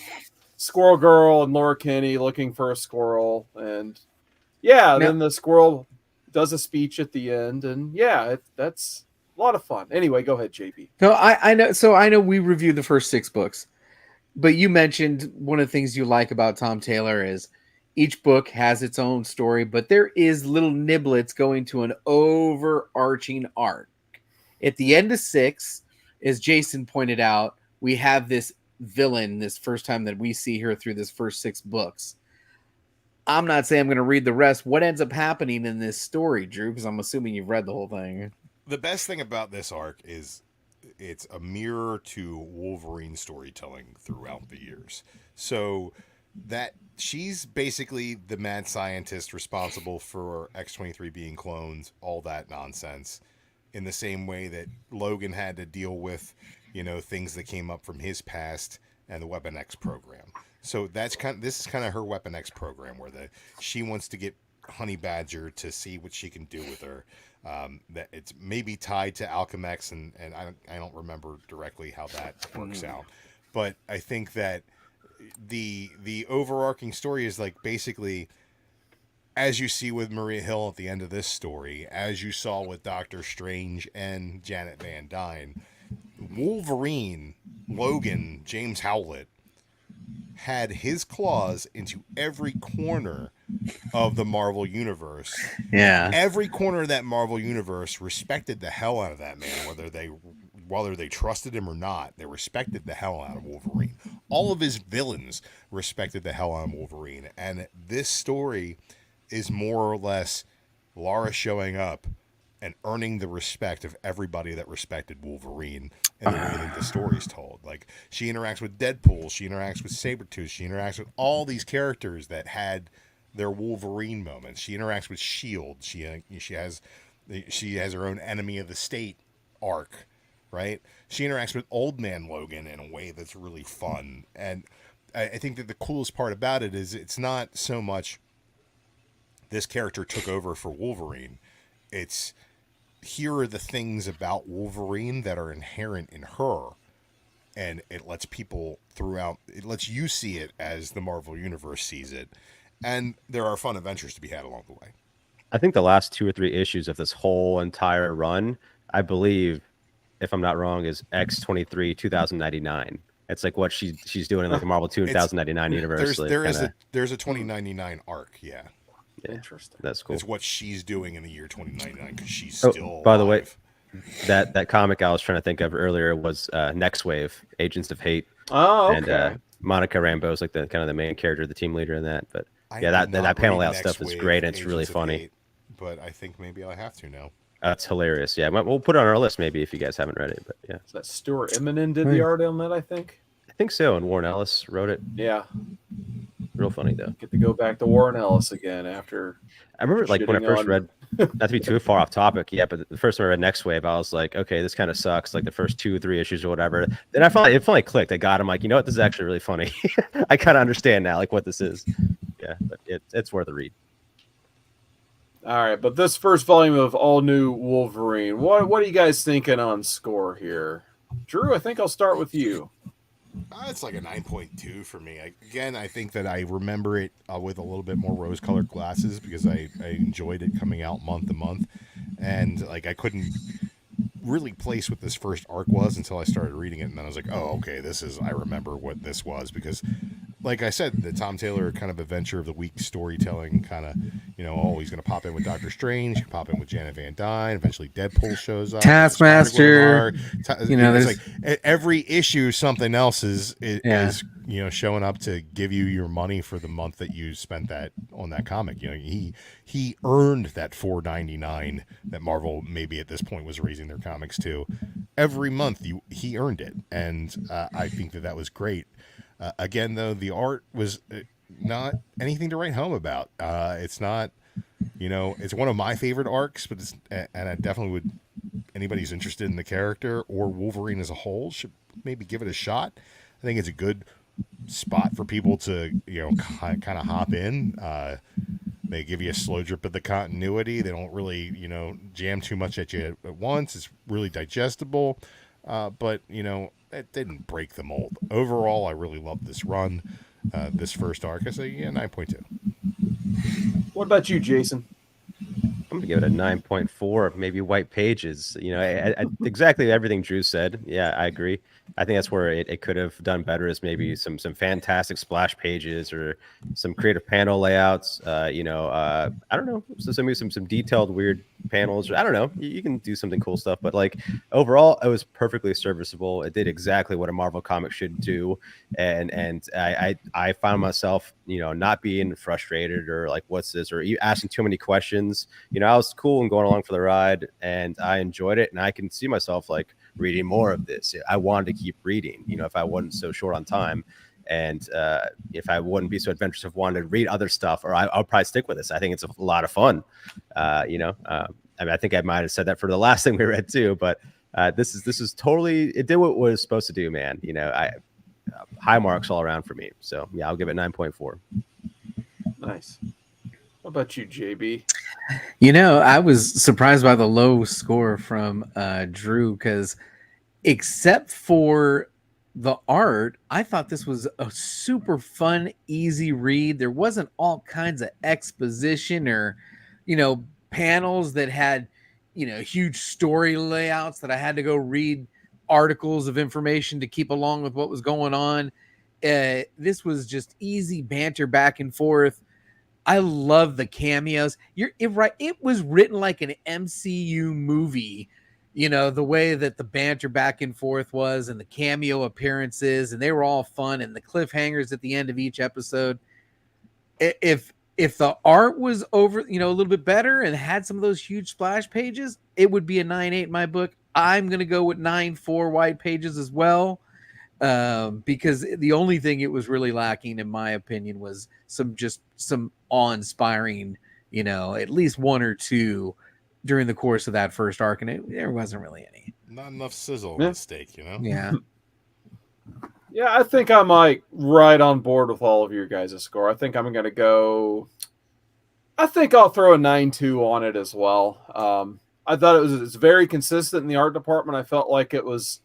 Squirrel Girl and Laura Kinney looking for a squirrel. And then the squirrel does a speech at the end. And that's a lot of fun. Anyway, go ahead, JP. No, I know. So I know we reviewed the first 6 books, but you mentioned one of the things you like about Tom Taylor is each book has its own story, but there is little niblets going to an overarching arc. At the end of 6, as Jason pointed out, we have this villain this first time that we see her through this first 6 books. I'm not saying I'm going to read the rest. What ends up happening in this story, Drew? Because I'm assuming you've read the whole thing. The best thing about this arc is it's a mirror to Wolverine storytelling throughout the years. So that she's basically the mad scientist responsible for X-23 being clones, all that nonsense, in the same way that Logan had to deal with, things that came up from his past and the Weapon X program. So this is kind of her Weapon X program, where she wants to get Honey Badger to see what she can do with her. That it's maybe tied to Alchemex, and I don't remember directly how that works out, but I think that the overarching story is like basically, as you see with Maria Hill at the end of this story, as you saw with Doctor Strange and Janet Van Dyne, Wolverine, Logan, James Howlett had his claws into every corner of the Marvel Universe. Yeah. Every corner of that Marvel Universe respected the hell out of that man, whether they trusted him or not. They respected the hell out of Wolverine. All of his villains respected the hell out of Wolverine. And this story is more or less Laura showing up and earning the respect of everybody that respected Wolverine and the way that the story's told. Like, she interacts with Deadpool, she interacts with Sabretooth, she interacts with all these characters that had their Wolverine moments. She interacts with S.H.I.E.L.D. She has her own enemy of the state arc, right? She interacts with Old Man Logan in a way that's really fun. And I think that the coolest part about it is it's not so much this character took over for Wolverine. It's, here are the things about Wolverine that are inherent in her, and it lets people throughout, it lets you see it as the Marvel Universe sees it, and there are fun adventures to be had along the way. I think the last 2 or 3 issues of this whole entire run, I believe, if I'm not wrong, is X-23 2099. It's like what she's doing in like the Marvel 2099 universe. There's a 2099 arc, yeah. Interesting. That's cool. It's what she's doing in the year 2099 because she's still by the way, alive. that comic I was trying to think of earlier was Next Wave, Agents of Hate. Oh, okay. And Monica Rambeau is like the kind of the main character, the team leader in that. But yeah, that panel layout stuff is great. And it's really funny. Hate, but I think maybe I have to now. That's hilarious. Yeah, we'll put it on our list maybe if you guys haven't read it. But yeah, Is that Stuart Immonen did the art on that? I think so. And Warren Ellis wrote it. Yeah. Real funny though. Get to go back to Warren Ellis again after. I remember like when I first read, not to be too far off topic, yeah, but the first time I read Next Wave, I was like, okay, this kind of sucks. Like the first 2 or 3 issues or whatever. Then it finally clicked. I got him like, you know what, this is actually really funny. I kind of understand now, like what this is. Yeah, but it's worth a read. All right, but this first volume of All New Wolverine, what are you guys thinking on score here? Drew, I think I'll start with you. It's like a 9.2 for me. I think that I remember it with a little bit more rose-colored glasses because I enjoyed it coming out month to month, and like I couldn't really place what this first arc was until I started reading it, and then I was like, oh, okay, I remember what this was, because like I said, the Tom Taylor kind of adventure of the week storytelling kind of, he's going to pop in with Doctor Strange, pop in with Janet Van Dyne, eventually Deadpool shows up, Taskmaster, it's like every issue something else is showing up to give you your money for the month that you spent that on that comic. He earned that $4.99 that Marvel maybe at this point was raising their comics to. Every month he earned it, and I think that was great. Again, though, the art was not anything to write home about. It's not, it's one of my favorite arcs, but and I definitely would, anybody who's interested in the character or Wolverine as a whole should maybe give it a shot. I think it's a good spot for people to, kind of hop in. They give you a slow drip of the continuity. They don't really, jam too much at you at once. It's really digestible. But, it didn't break the mold. Overall, I really loved this run, this first arc. I say, 9.2. What about you, Jason? I'm going to give it a 9.4, maybe white pages. Exactly everything Drew said. Yeah, I agree. I think that's where it could have done better, is maybe some fantastic splash pages or some creative panel layouts. I don't know, maybe some detailed weird panels. I don't know. You can do something cool stuff, but like overall, it was perfectly serviceable. It did exactly what a Marvel comic should do, and I found myself not being frustrated or like what's this or asking too many questions. I was cool and going along for the ride, and I enjoyed it, and I can see myself like reading more of this. I wanted to keep reading, if I wasn't so short on time, and if I wouldn't be so adventurous of wanting to read other stuff, or I'll probably stick with this. I think it's a lot of fun. I think I might have said that for the last thing we read too, but this is totally, it did what it was supposed to do, man. High marks all around for me. So yeah, I'll give it 9.4. Nice. What about you, JB? I was surprised by the low score from Drew, because except for the art, I thought this was a super fun, easy read. There wasn't all kinds of exposition or, panels that had, huge story layouts that I had to go read articles of information to keep along with what was going on. This was just easy banter back and forth. I love the cameos. It was written like an MCU movie, the way that the banter back and forth was and the cameo appearances, and they were all fun, and the cliffhangers at the end of each episode. If the art was over, a little bit better and had some of those huge splash pages, it would be a 9.8 in my book. I'm going to go with 9.4 wide pages as well. Because the only thing it was really lacking, in my opinion, was some awe-inspiring, at least one or two during the course of that first arc, and there wasn't really any. Not enough sizzle on the steak, Yeah. Yeah, I think I'm right on board with all of your guys' score. I think I'm going to go. I think I'll throw a 9.2 on it as well. I thought it's very consistent in the art department. I felt like it was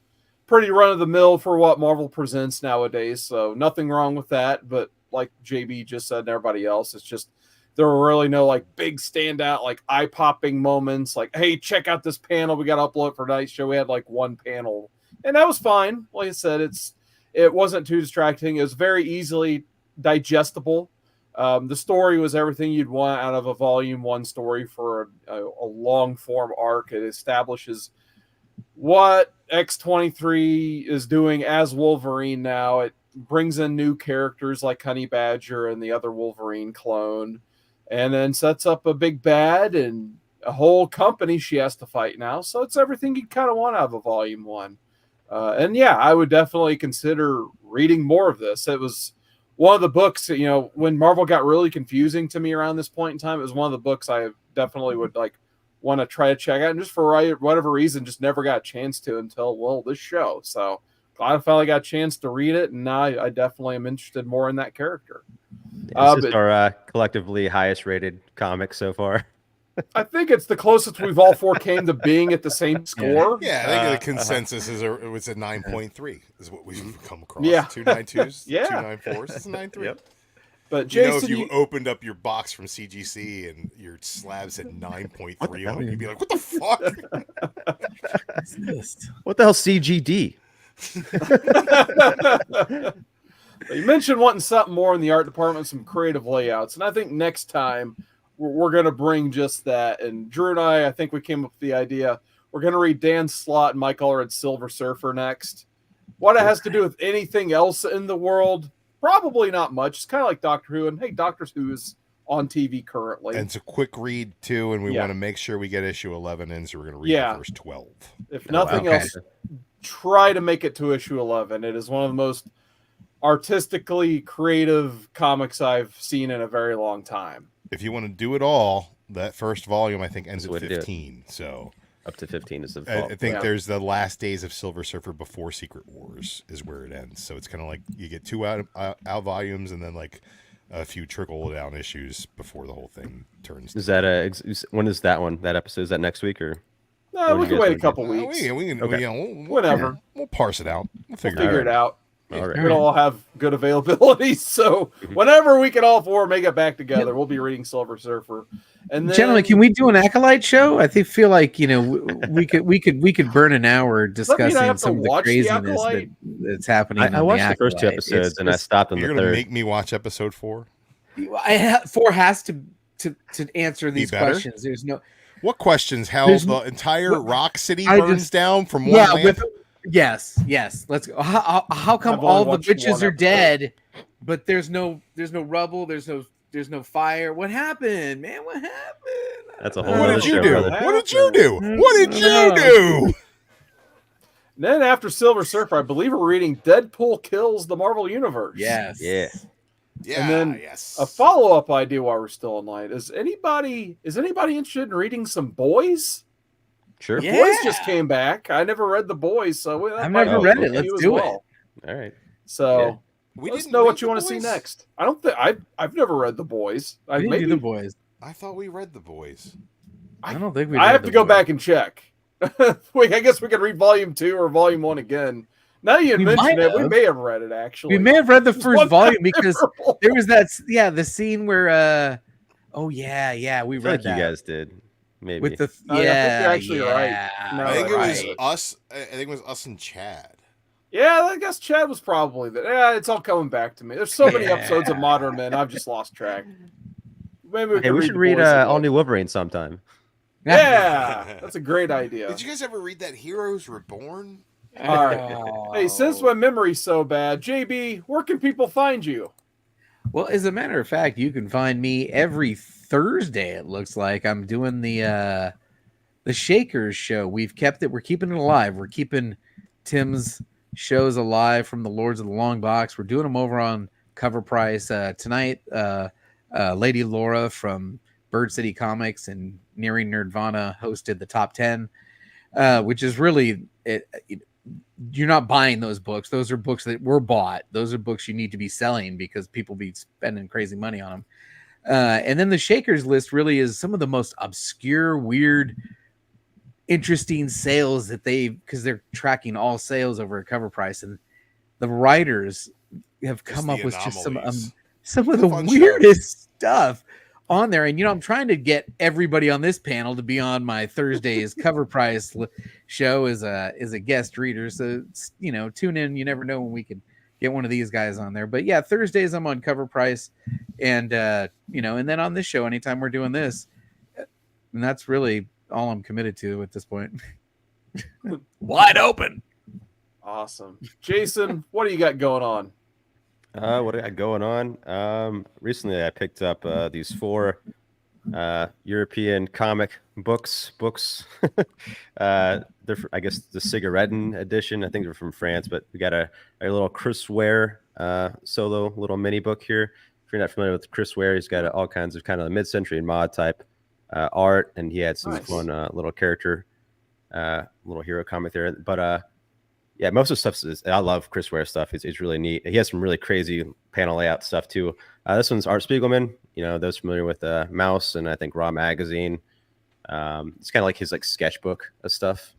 pretty run of the mill for what Marvel presents nowadays. So nothing wrong with that. But like JB just said and everybody else, it's just there were really no big standout, eye popping moments. Like, hey, check out this panel. We got to upload it for tonight's show. We had one panel, and that was fine. Like I said, it wasn't too distracting. It was very easily digestible. The story was everything you'd want out of a volume 1 story for a long form arc. It establishes what X-23 is doing as Wolverine now. It brings in new characters like Honey Badger and the other Wolverine clone, and then sets up a big bad and a whole company she has to fight now. So it's everything you kind of want out of a volume 1. And yeah, I would definitely consider reading more of this. It was one of the books, when Marvel got really confusing to me around this point in time, it was one of the books I definitely would want to try to check out, and just for whatever reason just never got a chance to until this show. So glad I finally got a chance to read it, and now I definitely am interested more in that character. This is our collectively highest rated comic so far. I think it's the closest we've all four came to being at the same score. Yeah, I think the consensus is it was a 9.3 is what we've come across. Yeah. 2 9.2s, Yeah. 2 9.4s, it's a 9.3. Yep. But Jason, if you opened up your box from CGC and your slab said 9.3 on it, you'd be like, what the fuck? What the hell, CGD? You mentioned wanting something more in the art department, some creative layouts, and I think next time we're going to bring just that. And Drew and I think we came up with the idea. We're going to read Dan Slott and Mike Allred's Silver Surfer next. What it has to do with anything else in the world, probably not much. It's kind of like Doctor Who, and hey, Doctor Who is on TV currently. And it's a quick read, too, and we want to make sure we get issue 11 in, so we're going to read the first 12. If nothing else, try to make it to issue 11. It is one of the most artistically creative comics I've seen in a very long time. If you want to do it all, that first volume, I think, ends at 15. So up to 15 is the default. I think there's the last days of Silver Surfer before Secret Wars is where it ends. So it's kind of like you get 2 out volumes and then like a few trickle down issues before the whole thing turns. Is that when is that one? That episode, is that next week or? No, we can wait a couple weeks. We can whatever. We'll parse it out. We'll figure it out. All right. We all have good availability, so whenever we can all four make it back together, we'll be reading Silver Surfer. And then, gentlemen, can we do an Acolyte show? I feel like we could burn an hour discussing some of the craziness that's happening. I watched the first 2 episodes and I stopped on the 3rd. You're gonna make me watch episode 4. 4 has to answer these questions. There's no. What questions? How the entire Rock City burns down from one lamp? Yes. Let's go. How come all the witches are dead, but there's no rubble, there's no fire? What happened, man? What happened? That's a whole. What did you do? What did you do? What did you do? Then after Silver Surfer, I believe we're reading Deadpool Kills the Marvel Universe. Yes. Yeah. Yeah. And then a follow-up idea while we're still in line is anybody interested in reading some Boys? Sure. The Boys just came back. I never read The Boys, so I've never read it. Let's do it. All right. So we didn't know what you want to see next. I don't think I've never read The Boys. Maybe The Boys. I thought we read The Boys. I don't think we. I have to go back and check. I guess we could read Volume 2 or Volume 1 again. Now you We mention might it, we have. may have read it actually. We may have read the It's first one volume because memorable. there was the scene where oh yeah, we I feel read like you that guys did. Maybe. with the I think you're actually right. yeah, No, I think it was right. us. I think it was us and Chad. Yeah, I guess Chad was probably there. Yeah, it's all coming back to me. There's so many episodes of Yeah. Modern Men, I've just lost track. Maybe we Hey, can we read should the read boys all again. new Wolverine sometime. Yeah, that's a great idea. Did you guys ever read that Heroes Reborn? All right. Hey, since my memory's so bad, JB, where can people find you? Well, as a matter of fact, you can find me every Thursday. It looks like I'm doing the Shakers show. We're keeping it alive. We're keeping Tim's shows alive from the Lords of the Long Box. We're doing them over on Cover Price tonight. Lady Laura from Bird City Comics and Nearing Nerdvana hosted the top 10, which is really you're not buying those books. Those are books that were bought. Those are books you need to be selling because people be spending crazy money on them. And then the Shakers list really is some of the most obscure, weird, interesting sales that because they're tracking all sales over a Cover Price, and the writers have come up with just some of the weirdest stuff on there. And I'm trying to get everybody on this panel to be on my Thursday's Cover Price show as a guest reader. So tune in. You never know when we can get one of these guys on there. But yeah, Thursdays I'm on Cover Price, and and then on this show anytime we're doing this, and that's really all I'm committed to at this point. Wide open. Awesome. Jason, what do you got going on? What I got going on? Recently I picked up these 4 European comic books. They're I guess the Cigarettin edition. I think they're from France, but we got a little Chris Ware solo little mini book here. If you're not familiar with Chris Ware, he's got all kinds of kind of mid-century mod type art, and he had some fun little character, little hero comic there. But yeah, most of the stuff is, I love Chris Ware stuff. It's really neat. He has some really crazy panel layout stuff too. This one's Art Spiegelman. Those familiar with Mouse and I think Raw Magazine. It's kind of like his sketchbook of stuff.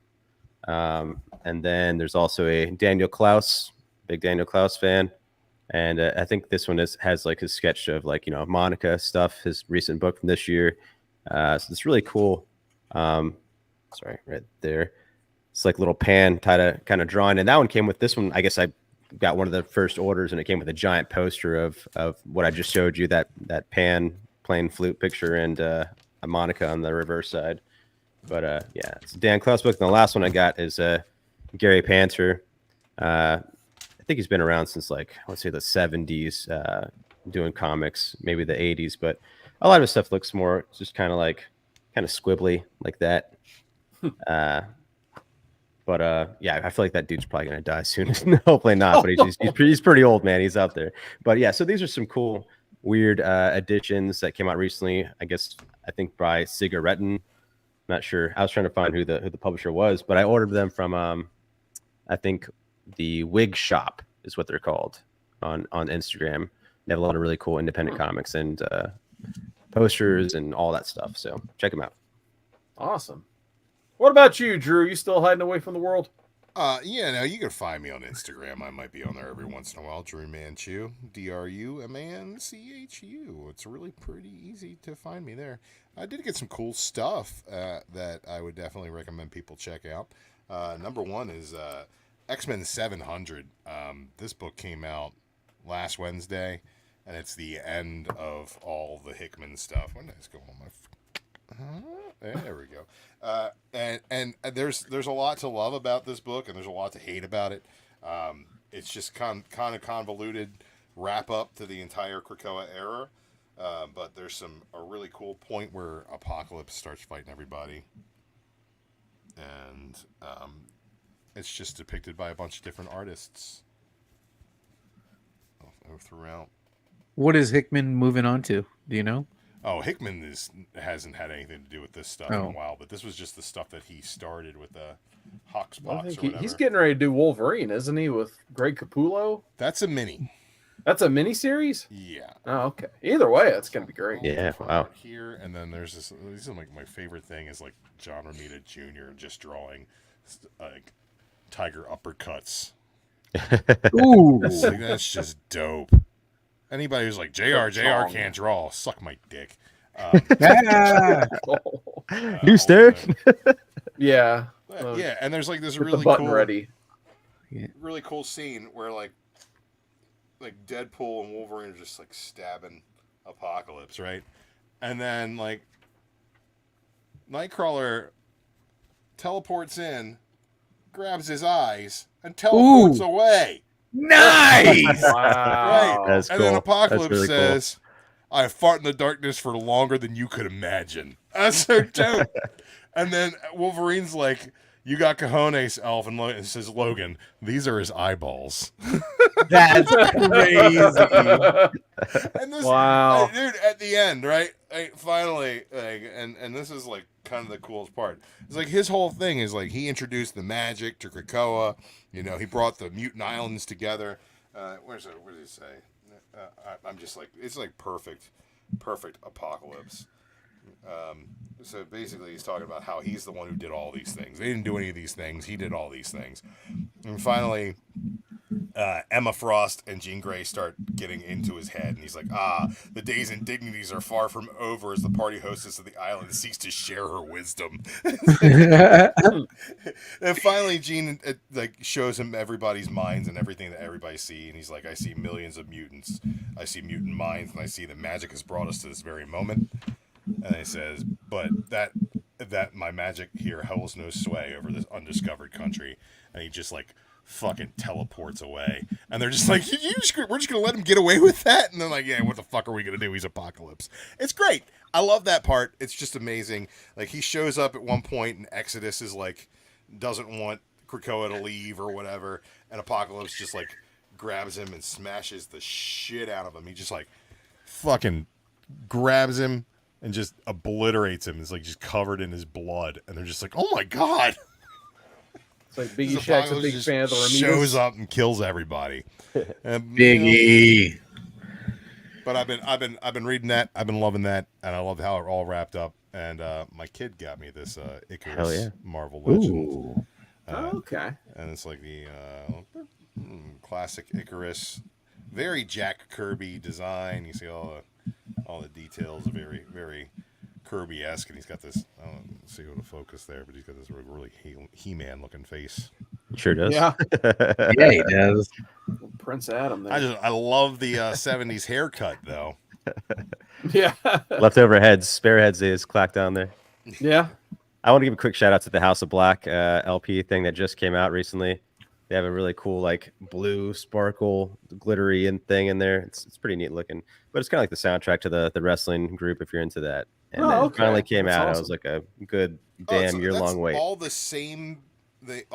And then there's also a Daniel Klaus, big Daniel Klaus fan. And I think this one has his sketch of Monica stuff, his recent book from this year. So it's really cool. Sorry, right there. It's like little pan kind of drawing, and that one came with this one. I guess I got one of the first orders, and it came with a giant poster of what I just showed you, that pan playing flute picture, and a Monica on the reverse side. But yeah, it's a Dan Klaus book. And the last one I got is Gary Panter. I think he's been around since let's say the 70s, doing comics, maybe the 80s, but a lot of his stuff looks more just kind of squibbly like that. But yeah, I feel like that dude's probably gonna die soon. Hopefully not, but he's pretty old, man. He's out there. But yeah, so these are some cool, weird editions that came out recently. I think by Cigarettin. Not sure. I was trying to find who the publisher was, but I ordered them from I think the Wig Shop is what they're called on Instagram. They have a lot of really cool independent comics and posters and all that stuff. So check them out. Awesome. What about you, Drew? You still hiding away from the world? Yeah, no, you can find me on Instagram. I might be on there every once in a while. DruManchu, DruManchu. It's really pretty easy to find me there. I did get some cool stuff that I would definitely recommend people check out. Number one is X-Men 700. This book came out last Wednesday, and it's the end of all the Hickman stuff. When did this go on my? There we go. And there's a lot to love about this book, and there's a lot to hate about it. It's just kind of convoluted wrap up to the entire Krakoa era. But there's a really cool point where Apocalypse starts fighting everybody, and it's just depicted by a bunch of different artists throughout. What is Hickman moving on to? Do you know? Oh, Hickman hasn't had anything to do with this stuff in a while, but this was just the stuff that he started with the Hawks box or whatever. He's getting ready to do Wolverine, isn't he, with Greg Capullo? That's a mini. That's a mini series? Yeah. Oh, okay. Either way, it's going to be great. Yeah, wow. Here, and then there's this is my favorite thing is John Romita Jr. just drawing tiger uppercuts Ooh. Like, that's just dope. Anybody who's like, JR can't draw, suck my dick. Ah. New stare. Yeah. Yeah, and there's like this With really the button cool, ready. really cool scene where like Deadpool and Wolverine are just like stabbing Apocalypse, right? And then like Nightcrawler teleports in, grabs his eyes, and teleports away. Nice. Wow. Right. That's And cool. then Apocalypse That's really says, I fought in the darkness for longer than you could imagine. That's so dope. And then Wolverine's like, you got cojones, Elf, and says, Logan, these are his eyeballs. That's crazy. And this, Wow. dude, at the end, right? Finally, like, and this is like kind of the coolest part. It's like his whole thing is like he introduced the magic to Krakoa. You know, he brought the mutant islands together. Where's it? What did he say? I'm just like, it's like perfect Apocalypse. So basically, he's talking about how he's the one who did all these things. They didn't do any of these things. He did all these things. And finally, Emma Frost and Jean Grey start getting into his head, and he's like, the days and dignities are far from over as the party hostess of the island seeks to share her wisdom. And finally, Jean like shows him everybody's minds and everything that everybody see, and he's like, I see millions of mutants. I see mutant minds, and I see that magic has brought us to this very moment. And he says, but that my magic here holds no sway over this undiscovered country. And he just like fucking teleports away. And they're just like, we're just gonna let him get away with that? And they're like, yeah, what the fuck are we gonna do? He's Apocalypse. It's great. I love that part. It's just amazing. Like, he shows up at one point, and Exodus is like, doesn't want Krakoa to leave or whatever. And Apocalypse just like grabs him and smashes the shit out of him. He just like fucking grabs him and just obliterates him. It's like just covered in his blood. And they're just like, oh my God. It's like Biggie Shaq's a big fan of the Ramirez. Shows up and kills everybody. Biggie. But I've been reading that. I've been loving that. And I love how it all wrapped up. And my kid got me this Icarus Marvel Legend. Okay. And it's like the classic Icarus. Very Jack Kirby design. You see all the details are very, very Kirby-esque, and he's got this, I don't see how to focus there, but he's got this really He-Man looking face. Sure does. Yeah. Yeah, he does. Prince Adam there. I love the 70s haircut, though. Yeah. Leftover heads, spare heads is clacked down there. Yeah. I want to give a quick shout out to the House of Black LP thing that just came out recently. They have a really cool, like, blue sparkle, glittery and thing in there. It's pretty neat looking, but it's kind of like the soundtrack to the wrestling group if you're into that. And then it finally came out. Awesome. I was like a good damn year-long wait. All the same band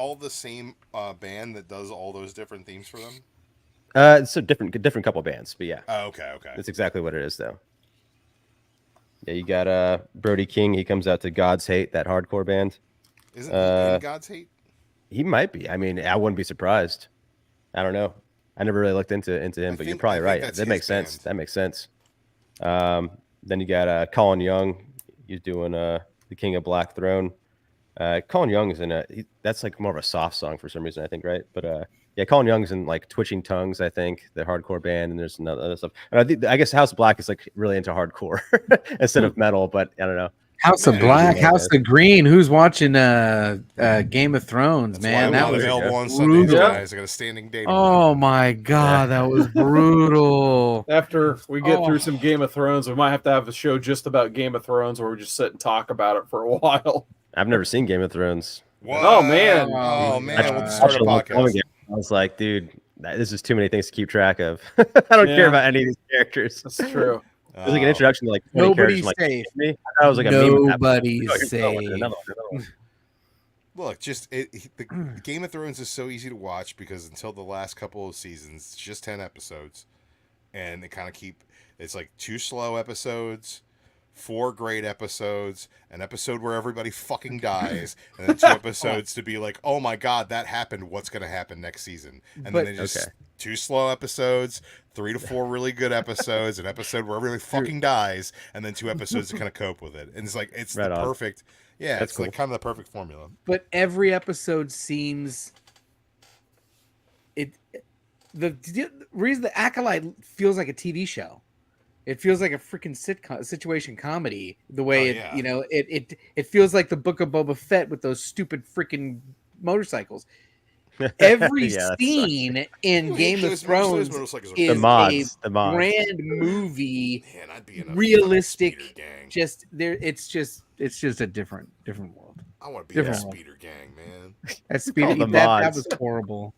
that does all those different themes for them. It's a different couple bands, but yeah. Oh, okay. That's exactly what it is, though. Yeah, you got Brody King. He comes out to God's Hate, that hardcore band. Isn't he in God's Hate? He might be. I mean, I wouldn't be surprised. I don't know. I never really looked into him, but you're probably right. That makes sense. That makes sense. Then you got Colin Young. He's doing the King of Black Throne. Colin Young is in that's like more of a soft song for some reason, I think, right? But yeah, Colin Young's in like Twitching Tongues, I think, the hardcore band, and there's other stuff. And I guess House of Black is like really into hardcore instead of metal, but I don't know. House of Black, House of Green. Who's watching Game of Thrones, man? That was available on Sundays, guys. I got a standing date. Oh my God, that was brutal. After we get through some Game of Thrones, we might have to have a show just about Game of Thrones where we just sit and talk about it for a while. I've never seen Game of Thrones. What? Oh man! We'll start a podcast. I was like, dude, this is too many things to keep track of. I don't care about any of these characters. That's true. It was like an introduction to like 20 nobody's characters. safe. I was like, nobody's safe. Look, the Game of Thrones is so easy to watch because until the last couple of seasons, it's just 10 episodes, and they kind of it's like 2 slow episodes, 4 great episodes, an episode where everybody fucking dies, and then 2 episodes to be like, oh my God, that happened. What's going to happen next season? And then they just 2 slow episodes, 3 to 4 really good episodes, an episode where everybody fucking dies, and then 2 episodes to kind of cope with it. And it's like, it's the perfect. Yeah, it's like kind of the perfect formula. But every episode seems the reason the Acolyte feels like a TV show. It feels like a freaking situation comedy. The way it feels like the Book of Boba Fett with those stupid freaking motorcycles. Every scene in Game of Thrones is the mods. grand movie, Man, I'd be in a realistic. gang. Just there, it's just a different world. I want to be in a speeder gang, man. That speeder, the that mods. was horrible.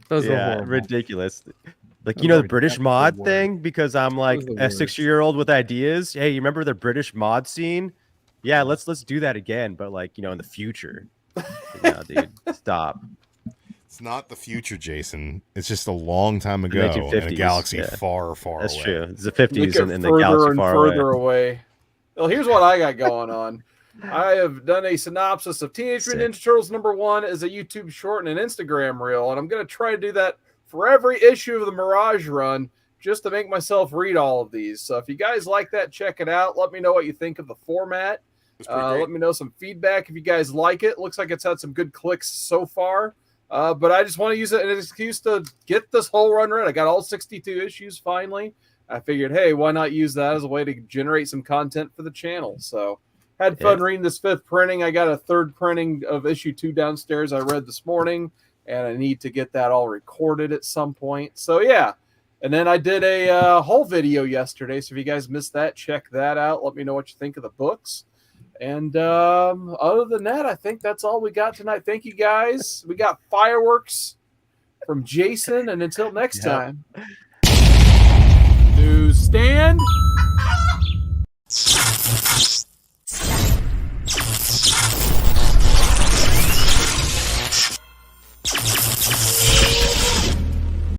Those were horrible. Ridiculous. Like, Those the were British mod thing, because I'm like Those are the a worst. 6-year-old with ideas. Hey, you remember the British mod scene? Yeah, let's do that again, but like, in the future. No, dude, stop. It's not the future, Jason. It's just a long time ago in a 1950s, galaxy yeah. far, far That's away. true. It's the 50s Look at and the further galaxy and far further away. away. Well, here's what I got going on. I have done a synopsis of Teenage Mutant Ninja Turtles #1 as a YouTube short and an Instagram reel, and I'm going to try to do that for every issue of the Mirage run, just to make myself read all of these. So if you guys like that, check it out. Let me know what you think of the format. Let me know some feedback if you guys like it. Looks like it's had some good clicks so far. But I just want to use it as an excuse to get this whole run read. I got all 62 issues finally. I figured, hey, why not use that as a way to generate some content for the channel? So had fun reading this 5th printing. I got a 3rd printing of issue 2 downstairs I read this morning, and I need to get that all recorded at some point. So yeah. And then I did a whole video yesterday. So if you guys missed that, check that out. Let me know what you think of the books. And other than that, I think that's all we got tonight. Thank you, guys. We got fireworks from Jason. And until next time, newsstand.